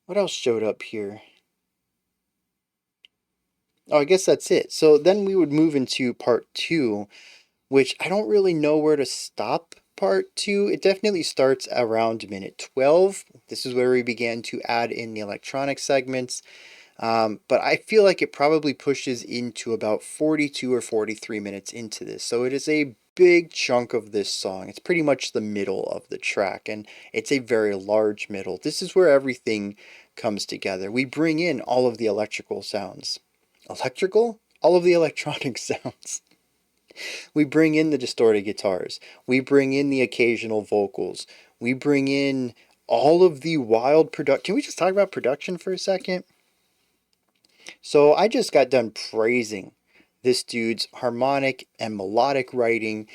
what else showed up here? Oh, I guess that's it. So then we would move into part two, which I don't really know where to stop part two. It definitely starts around minute 12. This is where we began to add in the electronic segments. But I feel like it probably pushes into about 42 or 43 minutes into this. So it is a big chunk of this song. It's pretty much the middle of the track, and it's a very large middle. This is where everything comes together. We bring in all of the electrical sounds. Electrical? All of the electronic sounds. We bring in the distorted guitars. We bring in the occasional vocals. We bring in all of the wild production. Can we just talk about production for a second? So I just got done praising this dude's harmonic and melodic writing,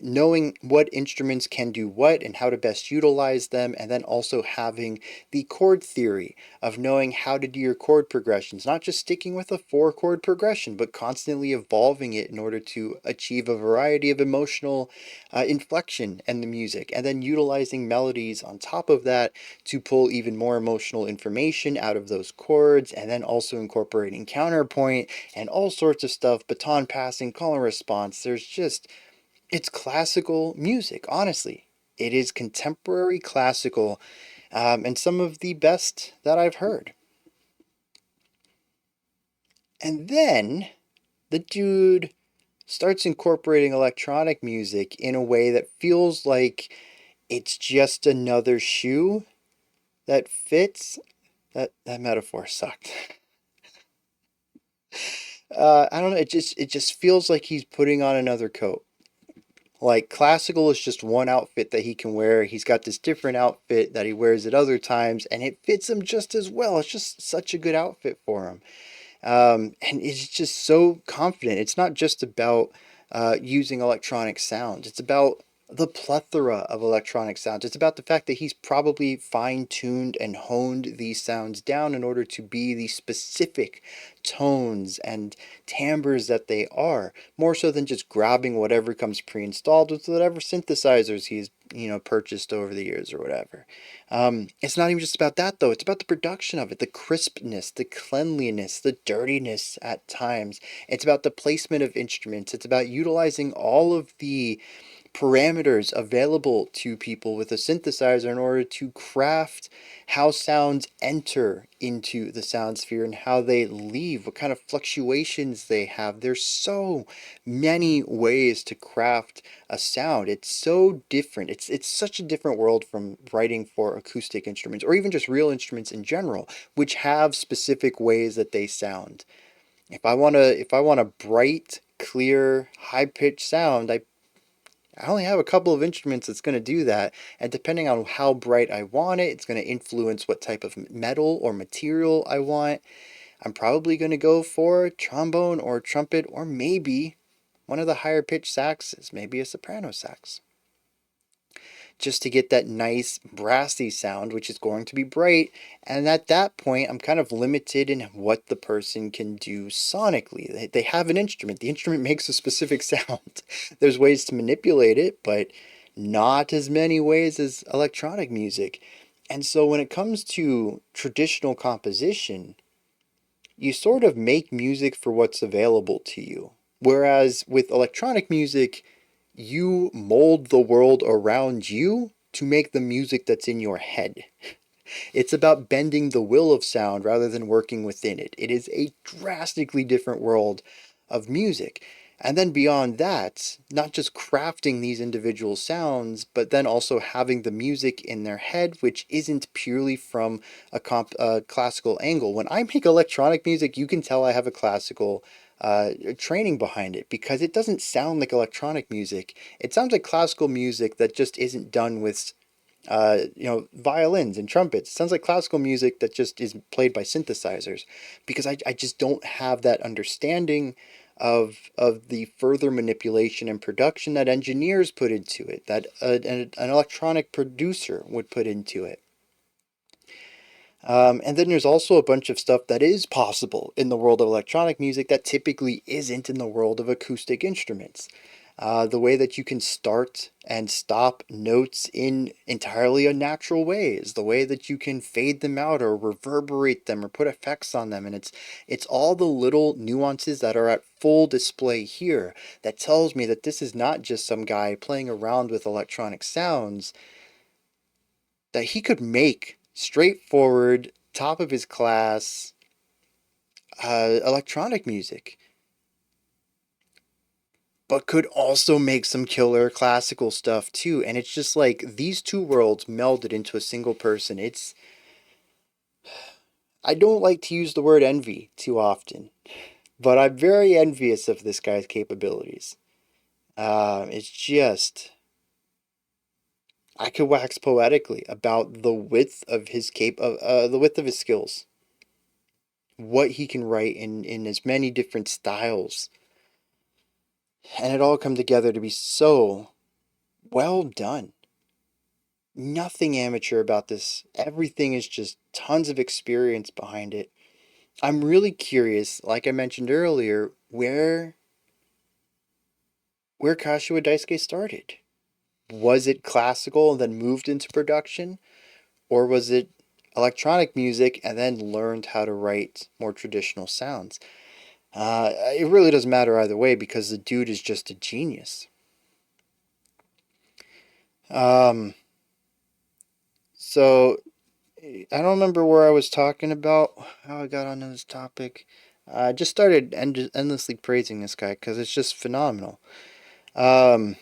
knowing what instruments can do what and how to best utilize them, and then also having the chord theory of knowing how to do your chord progressions, not just sticking with a 4 chord progression, but constantly evolving it in order to achieve a variety of emotional inflection in the music, and then utilizing melodies on top of that to pull even more emotional information out of those chords, and then also incorporating counterpoint and all sorts of stuff, baton passing, call and response. It's classical music, honestly. It is contemporary classical, and some of the best that I've heard. And then the dude starts incorporating electronic music in a way that feels like it's just another shoe that fits. That metaphor sucked. I don't know. It just feels like he's putting on another coat. Like classical is just one outfit that he can wear. He's got this different outfit that he wears at other times, and it fits him just as well. It's just such a good outfit for him. And it's just so confident. It's not just about using electronic sounds. It's about the plethora of electronic sounds. It's about the fact that he's probably fine-tuned and honed these sounds down in order to be the specific tones and timbres that they are, more so than just grabbing whatever comes pre-installed with whatever synthesizers he's purchased over the years or whatever. It's not even just about that though. It's about the production of it, the crispness, the cleanliness, the dirtiness at times. It's about the placement of instruments. It's about utilizing all of the parameters available to people with a synthesizer in order to craft how sounds enter into the sound sphere and how they leave, what kind of fluctuations they have. There's so many ways to craft a sound. It's so different. It's such a different world from writing for acoustic instruments or even just real instruments in general, which have specific ways that they sound. If I want a bright, clear, high-pitched sound, I only have a couple of instruments that's going to do that, and depending on how bright I want it, it's going to influence what type of metal or material I want. I'm probably going to go for trombone or trumpet, or maybe one of the higher pitched saxes, maybe a soprano sax, just to get that nice brassy sound, which is going to be bright. And at that point, I'm kind of limited in what the person can do sonically. They have an instrument. The instrument makes a specific sound. There's ways to manipulate it, but not as many ways as electronic music. And so when it comes to traditional composition, you sort of make music for what's available to you. Whereas with electronic music, you mold the world around you to make the music that's in your head. It's about bending the will of sound rather than working within it. It is a drastically different world of music. And then beyond that, not just crafting these individual sounds, but then also having the music in their head, which isn't purely from a classical angle. When I make electronic music, you can tell I have a classical training behind it, because it doesn't sound like electronic music. It sounds like classical music that just isn't done with violins and trumpets. It sounds like classical music that just is played by synthesizers, because I just don't have that understanding of the further manipulation and production that engineers put into it, that an electronic producer would put into it. And then there's also a bunch of stuff that is possible in the world of electronic music that typically isn't in the world of acoustic instruments. The way that you can start and stop notes in entirely unnatural ways, the way that you can fade them out or reverberate them or put effects on them, and it's all the little nuances that are at full display here that tells me that this is not just some guy playing around with electronic sounds, that he could make straightforward, top of his class electronic music, but could also make some killer classical stuff too. And it's just like these two worlds melded into a single person. I don't like to use the word envy too often, but I'm very envious of this guy's capabilities. It's just, I could wax poetically about the width of the width of his skills, what he can write in as many different styles, and it all come together to be so well done. Nothing amateur about this. Everything is just tons of experience behind it. I'm really curious, like I mentioned earlier, where Kashiwa Daisuke started. Was it classical and then moved into production? Or was it electronic music and then learned how to write more traditional sounds? It really doesn't matter either way, because the dude is just a genius. So I don't remember where I was talking about, how I got onto this topic. I just started endlessly praising this guy because it's just phenomenal. Um,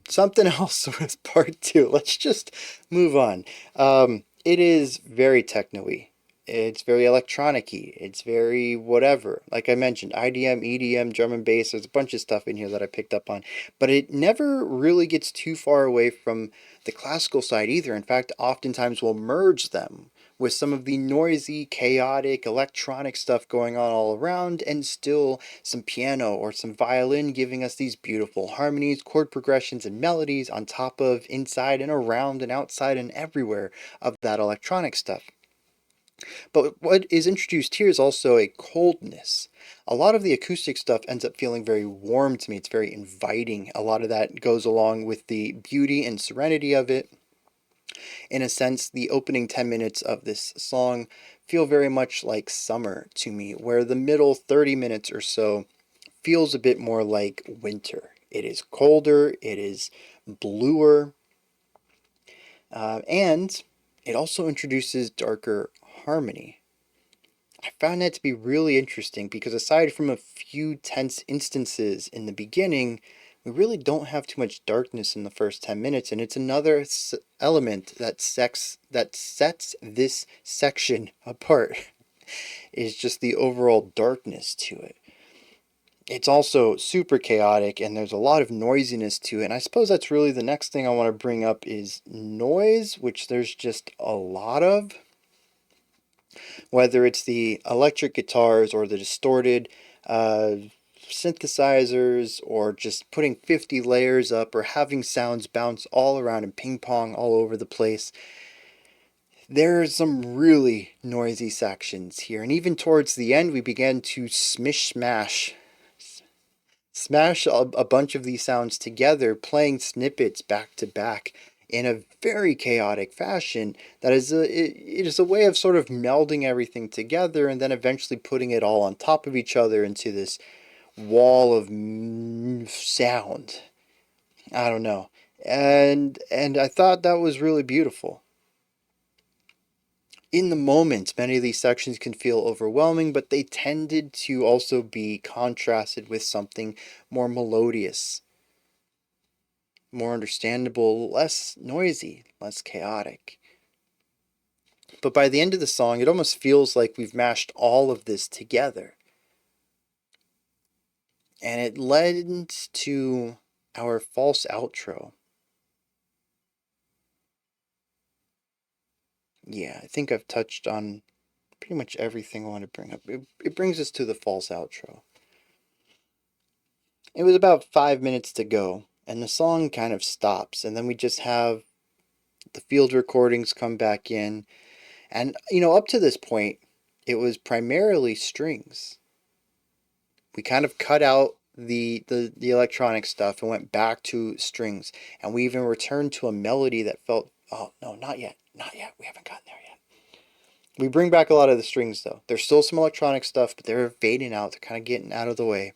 Something else with part two. Let's just move on. It is very techno-y. It's very electronic-y. It's very whatever. Like I mentioned, IDM, EDM, drum and bass. There's a bunch of stuff in here that I picked up on. But it never really gets too far away from the classical side either. In fact, oftentimes we'll merge them with some of the noisy, chaotic, electronic stuff going on all around, and still some piano or some violin giving us these beautiful harmonies, chord progressions, and melodies on top of, inside and around and outside and everywhere of that electronic stuff. But what is introduced here is also a coldness. A lot of the acoustic stuff ends up feeling very warm to me. It's very inviting. A lot of that goes along with the beauty and serenity of it. In a sense, the opening 10 minutes of this song feel very much like summer to me, where the middle 30 minutes or so feels a bit more like winter. It is colder, it is bluer, and it also introduces darker harmony. I found that to be really interesting because, aside from a few tense instances in the beginning, we really don't have too much darkness in the first 10 minutes, and it's another element that sets this section apart, is just the overall darkness to it. It's also super chaotic, and there's a lot of noisiness to it, and I suppose that's really the next thing I want to bring up is noise, which there's just a lot of. Whether it's the electric guitars or the distorted synthesizers, or just putting 50 layers up, or having sounds bounce all around and ping pong all over the place. There are some really noisy sections here, and even towards the end we began to smash a bunch of these sounds together, playing snippets back to back in a very chaotic fashion. That is it is a way of sort of melding everything together and then eventually putting it all on top of each other into this wall of sound. I don't know. And I thought that was really beautiful. In the moment, many of these sections can feel overwhelming, but they tended to also be contrasted with something more melodious, more understandable, less noisy, less chaotic. But by the end of the song, it almost feels like we've mashed all of this together. And it led to our false outro. Yeah, I think I've touched on pretty much everything I want to bring up. It brings us to the false outro. It was about 5 minutes to go, and the song kind of stops, and then we just have the field recordings come back in. And, up to this point, it was primarily strings. We kind of cut out the electronic stuff and went back to strings. And we even returned to a melody that felt, oh, no, not yet. Not yet. We haven't gotten there yet. We bring back a lot of the strings, though. There's still some electronic stuff, but they're fading out. They're kind of getting out of the way.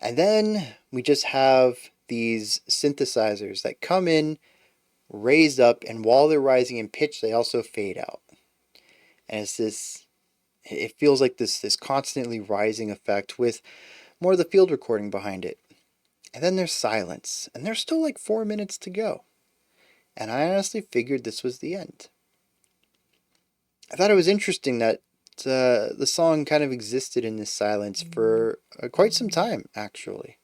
And then we just have these synthesizers that come in, raised up, and while they're rising in pitch, they also fade out. And it feels like this constantly rising effect with more of the field recording behind it. And then there's silence, and there's still like 4 minutes to go. And I honestly figured this was the end. I thought it was interesting that the song kind of existed in this silence for quite some time, actually.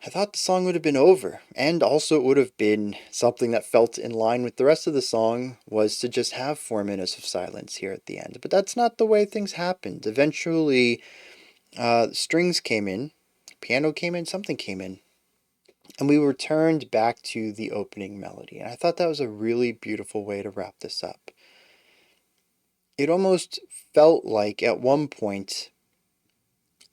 I thought the song would have been over, and also it would have been something that felt in line with the rest of the song, was to just have 4 minutes of silence here at the end. But that's not the way things happened. Eventually, strings came in, piano came in, something came in, and we returned back to the opening melody. And I thought that was a really beautiful way to wrap this up. It almost felt like at one point,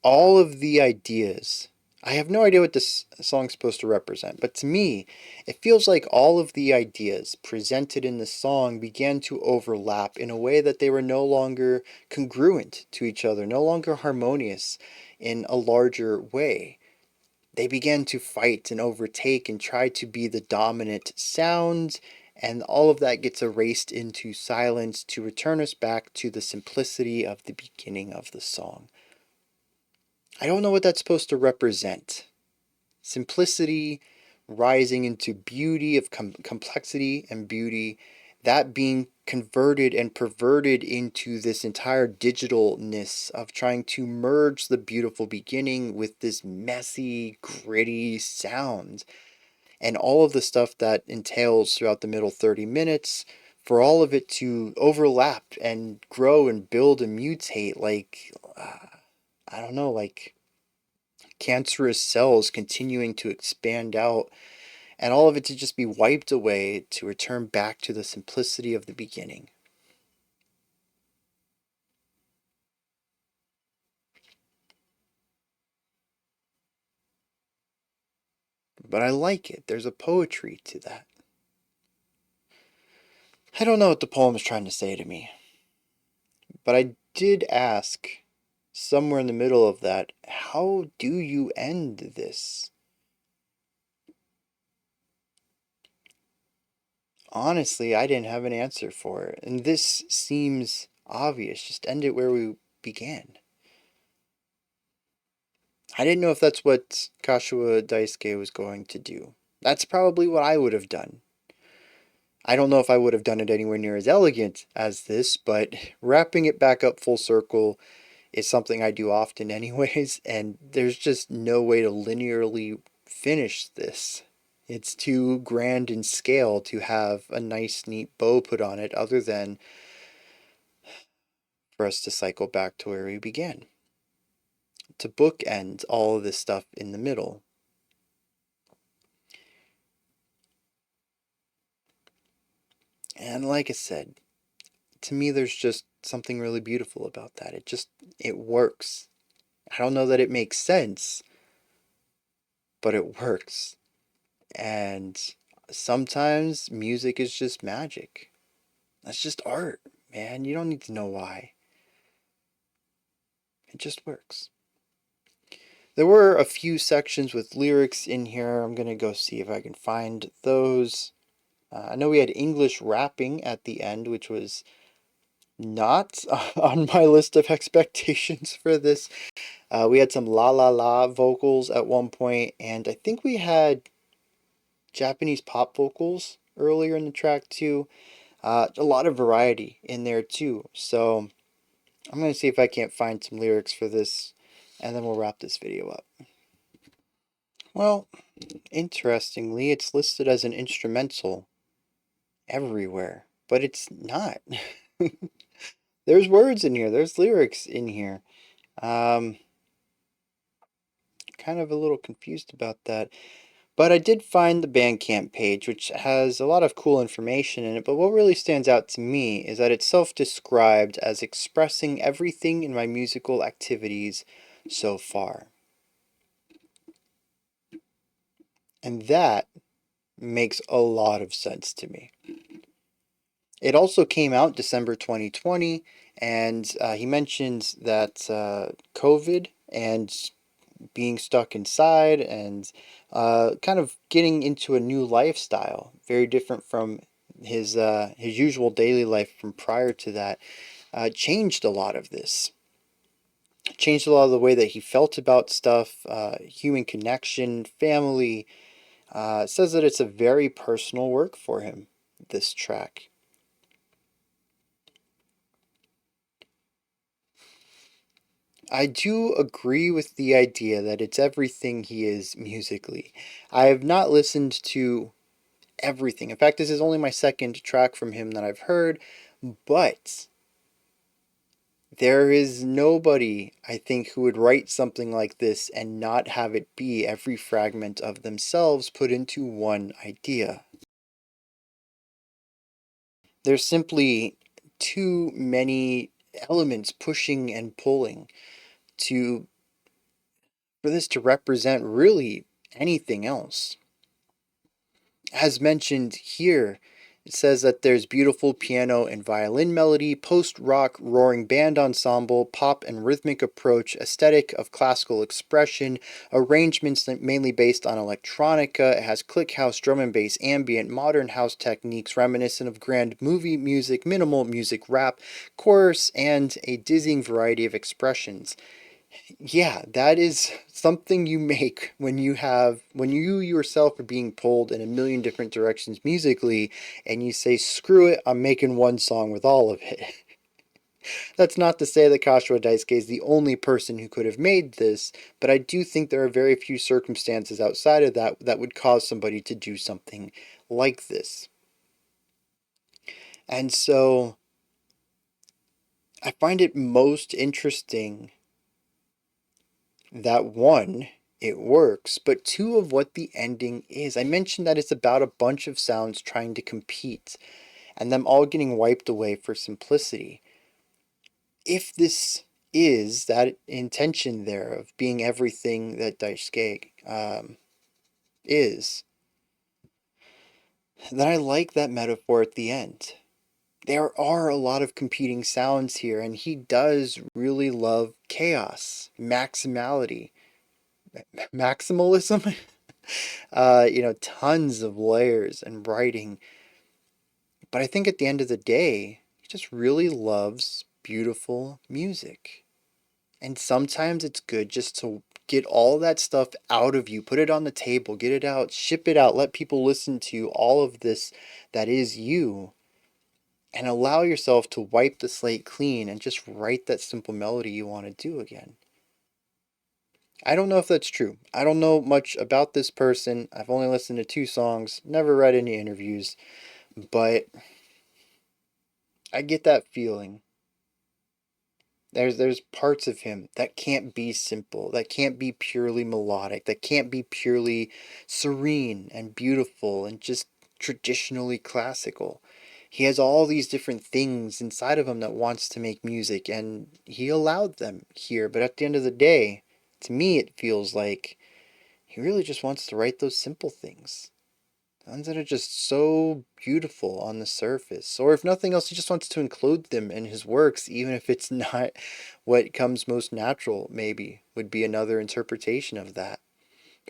all of the ideas, I have no idea what this song's supposed to represent, but to me, it feels like all of the ideas presented in the song began to overlap in a way that they were no longer congruent to each other, no longer harmonious in a larger way. They began to fight and overtake and try to be the dominant sound, and all of that gets erased into silence to return us back to the simplicity of the beginning of the song. I don't know what that's supposed to represent. Simplicity rising into beauty of complexity and beauty, that being converted and perverted into this entire digitalness of trying to merge the beautiful beginning with this messy, gritty sound. And all of the stuff that entails throughout the middle 30 minutes, for all of it to overlap and grow and build and mutate like, I don't know, like cancerous cells continuing to expand out, and all of it to just be wiped away to return back to the simplicity of the beginning. But I like it. There's a poetry to that. I don't know what the poem is trying to say to me, but I did ask somewhere in the middle of that, how do you end this? Honestly, I didn't have an answer for it, and this seems obvious. Just end it where we began. I didn't know if that's what Kashiwa Daisuke was going to do. That's probably what I would have done. I don't know if I would have done it anywhere near as elegant as this, but wrapping it back up full circle is something I do often anyways, and there's just no way to linearly finish this. It's too grand in scale to have a nice, neat bow put on it other than for us to cycle back to where we began. To bookend all of this stuff in the middle. And like I said, to me there's just something really beautiful about that. It works. I don't know that it makes sense, but it works. And sometimes music is just magic. That's just art, man. You don't need to know why. It just works. There were a few sections with lyrics in here. I'm going to go see if I can find those. I know we had English rapping at the end, which was not on my list of expectations for this. We had some la la la vocals at one point, and I think we had Japanese pop vocals earlier in the track too. A lot of variety in there too. So I'm going to see if I can't find some lyrics for this and then we'll wrap this video up. Well, interestingly, it's listed as an instrumental everywhere, but it's not. There's words in here, there's lyrics in here. Kind of a little confused about that. But I did find the Bandcamp page, which has a lot of cool information in it, but what really stands out to me is that it's self-described as expressing everything in my musical activities so far. And that makes a lot of sense to me. It also came out December 2020, and he mentions that COVID and being stuck inside and kind of getting into a new lifestyle, very different from his usual daily life from prior to that, changed a lot of this. Changed a lot of the way that he felt about stuff, human connection, family. Says that it's a very personal work for him, this track. I do agree with the idea that it's everything he is musically. I have not listened to everything. In fact, this is only my second track from him that I've heard, but there is nobody, I think, who would write something like this and not have it be every fragment of themselves put into one idea. There's simply too many elements pushing and pulling to for this to represent really anything else. As mentioned here, it says that there's beautiful piano and violin melody, post-rock roaring band ensemble, pop and rhythmic approach, aesthetic of classical expression, arrangements mainly based on electronica. It has click house, drum and bass, ambient, modern house techniques reminiscent of grand movie music, minimal music, rap, chorus, and a dizzying variety of expressions. Yeah, that is something you make when you yourself are being pulled in a million different directions musically, and you say, screw it, I'm making one song with all of it. That's not to say that Kashiwa Daisuke is the only person who could have made this, but I do think there are very few circumstances outside of that that would cause somebody to do something like this. And so I find it most interesting that one, it works, but two, of what the ending is. I mentioned that it's about a bunch of sounds trying to compete and them all getting wiped away for simplicity. If this is that intention there of being everything that Daisuke is, then I like that metaphor at the end. There are a lot of competing sounds here, and he does really love chaos, maximality, maximalism. Tons of layers and writing. But I think at the end of the day, he just really loves beautiful music. And sometimes it's good just to get all that stuff out of you, put it on the table, get it out, ship it out, let people listen to all of this that is you, and allow yourself to wipe the slate clean and just write that simple melody you want to do again. I don't know if that's true. I don't know much about this person. I've only listened to 2 songs, never read any interviews, but I get that feeling. There's parts of him that can't be simple, that can't be purely melodic, that can't be purely serene and beautiful and just traditionally classical. He has all these different things inside of him that wants to make music, and he allowed them here. But at the end of the day, to me, it feels like he really just wants to write those simple things. Ones that are just so beautiful on the surface. Or if nothing else, he just wants to include them in his works, even if it's not what comes most natural, maybe, would be another interpretation of that.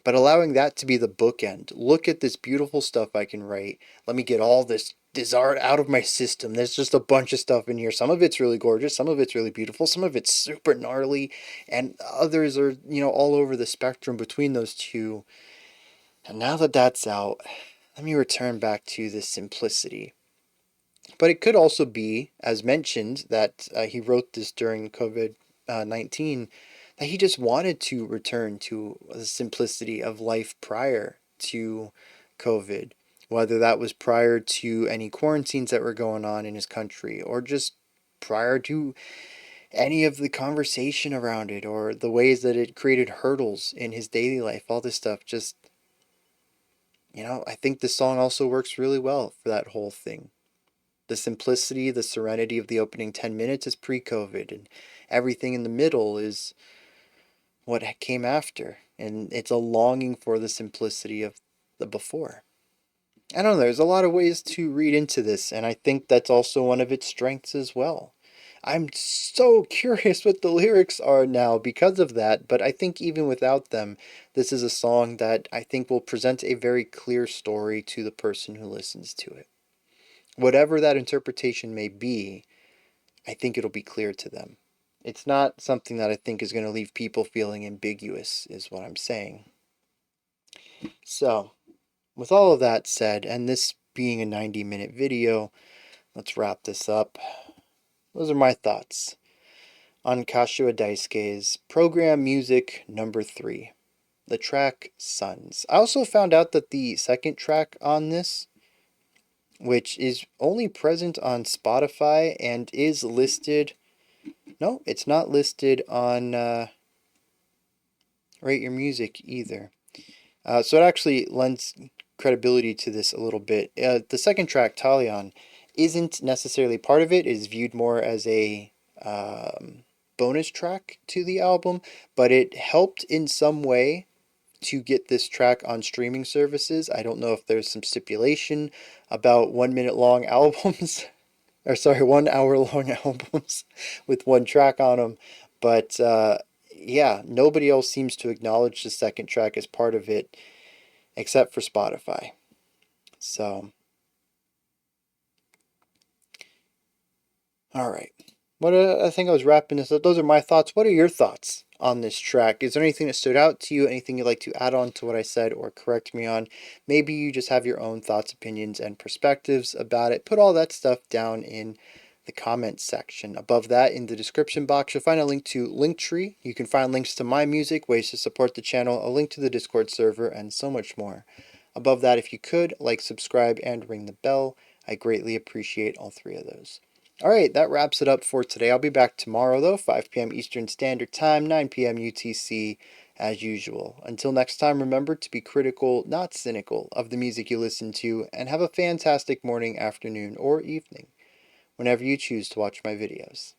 But allowing that to be the bookend. Look at this beautiful stuff I can write. Let me get all this art out of my system. There's just a bunch of stuff in here. Some of it's really gorgeous, some of it's really beautiful, some of it's super gnarly, and others are, all over the spectrum between those two. And now that that's out, let me return back to this simplicity. But it could also be, as mentioned, that he wrote this during COVID 19, that he just wanted to return to the simplicity of life prior to COVID, whether that was prior to any quarantines that were going on in his country or just prior to any of the conversation around it or the ways that it created hurdles in his daily life, all this stuff. Just, I think this song also works really well for that whole thing. The simplicity, the serenity of the opening 10 minutes is pre-COVID, and everything in the middle is what came after. And it's a longing for the simplicity of the before. I don't know, there's a lot of ways to read into this, and I think that's also one of its strengths as well. I'm so curious what the lyrics are now because of that, but I think even without them, this is a song that I think will present a very clear story to the person who listens to it. Whatever that interpretation may be, I think it'll be clear to them. It's not something that I think is going to leave people feeling ambiguous, is what I'm saying. So, with all of that said, and this being a 90-minute video, let's wrap this up. Those are my thoughts on Kashiwa Daisuke's program music number 3, the track Suns. I also found out that the second track on this, which is only present on Spotify and is listed, no, it's not listed on Rate Your Music either. So it actually lends credibility to this a little bit. The second track, Talion, isn't necessarily part of it. It is viewed more as a bonus track to the album, but it helped in some way to get this track on streaming services. I don't know if there's some stipulation about 1 minute long albums, or sorry, 1 hour long albums with one track on them, but yeah, nobody else seems to acknowledge the second track as part of it except for Spotify. So, all right. I think I was wrapping this up. Those are my thoughts. What are your thoughts on this track? Is there anything that stood out to you? Anything you'd like to add on to what I said or correct me on? Maybe you just have your own thoughts, opinions, and perspectives about it. Put all that stuff down in the comments section. Above that, in the description box, you'll find a link to Linktree. You can find links to my music, ways to support the channel, a link to the Discord server, and so much more. Above that, if you could, like, subscribe, and ring the bell. I greatly appreciate all 3 of those. Alright, that wraps it up for today. I'll be back tomorrow, though, 5 p.m. Eastern Standard Time, 9 p.m. UTC, as usual. Until next time, remember to be critical, not cynical, of the music you listen to, and have a fantastic morning, afternoon, or evening, whenever you choose to watch my videos.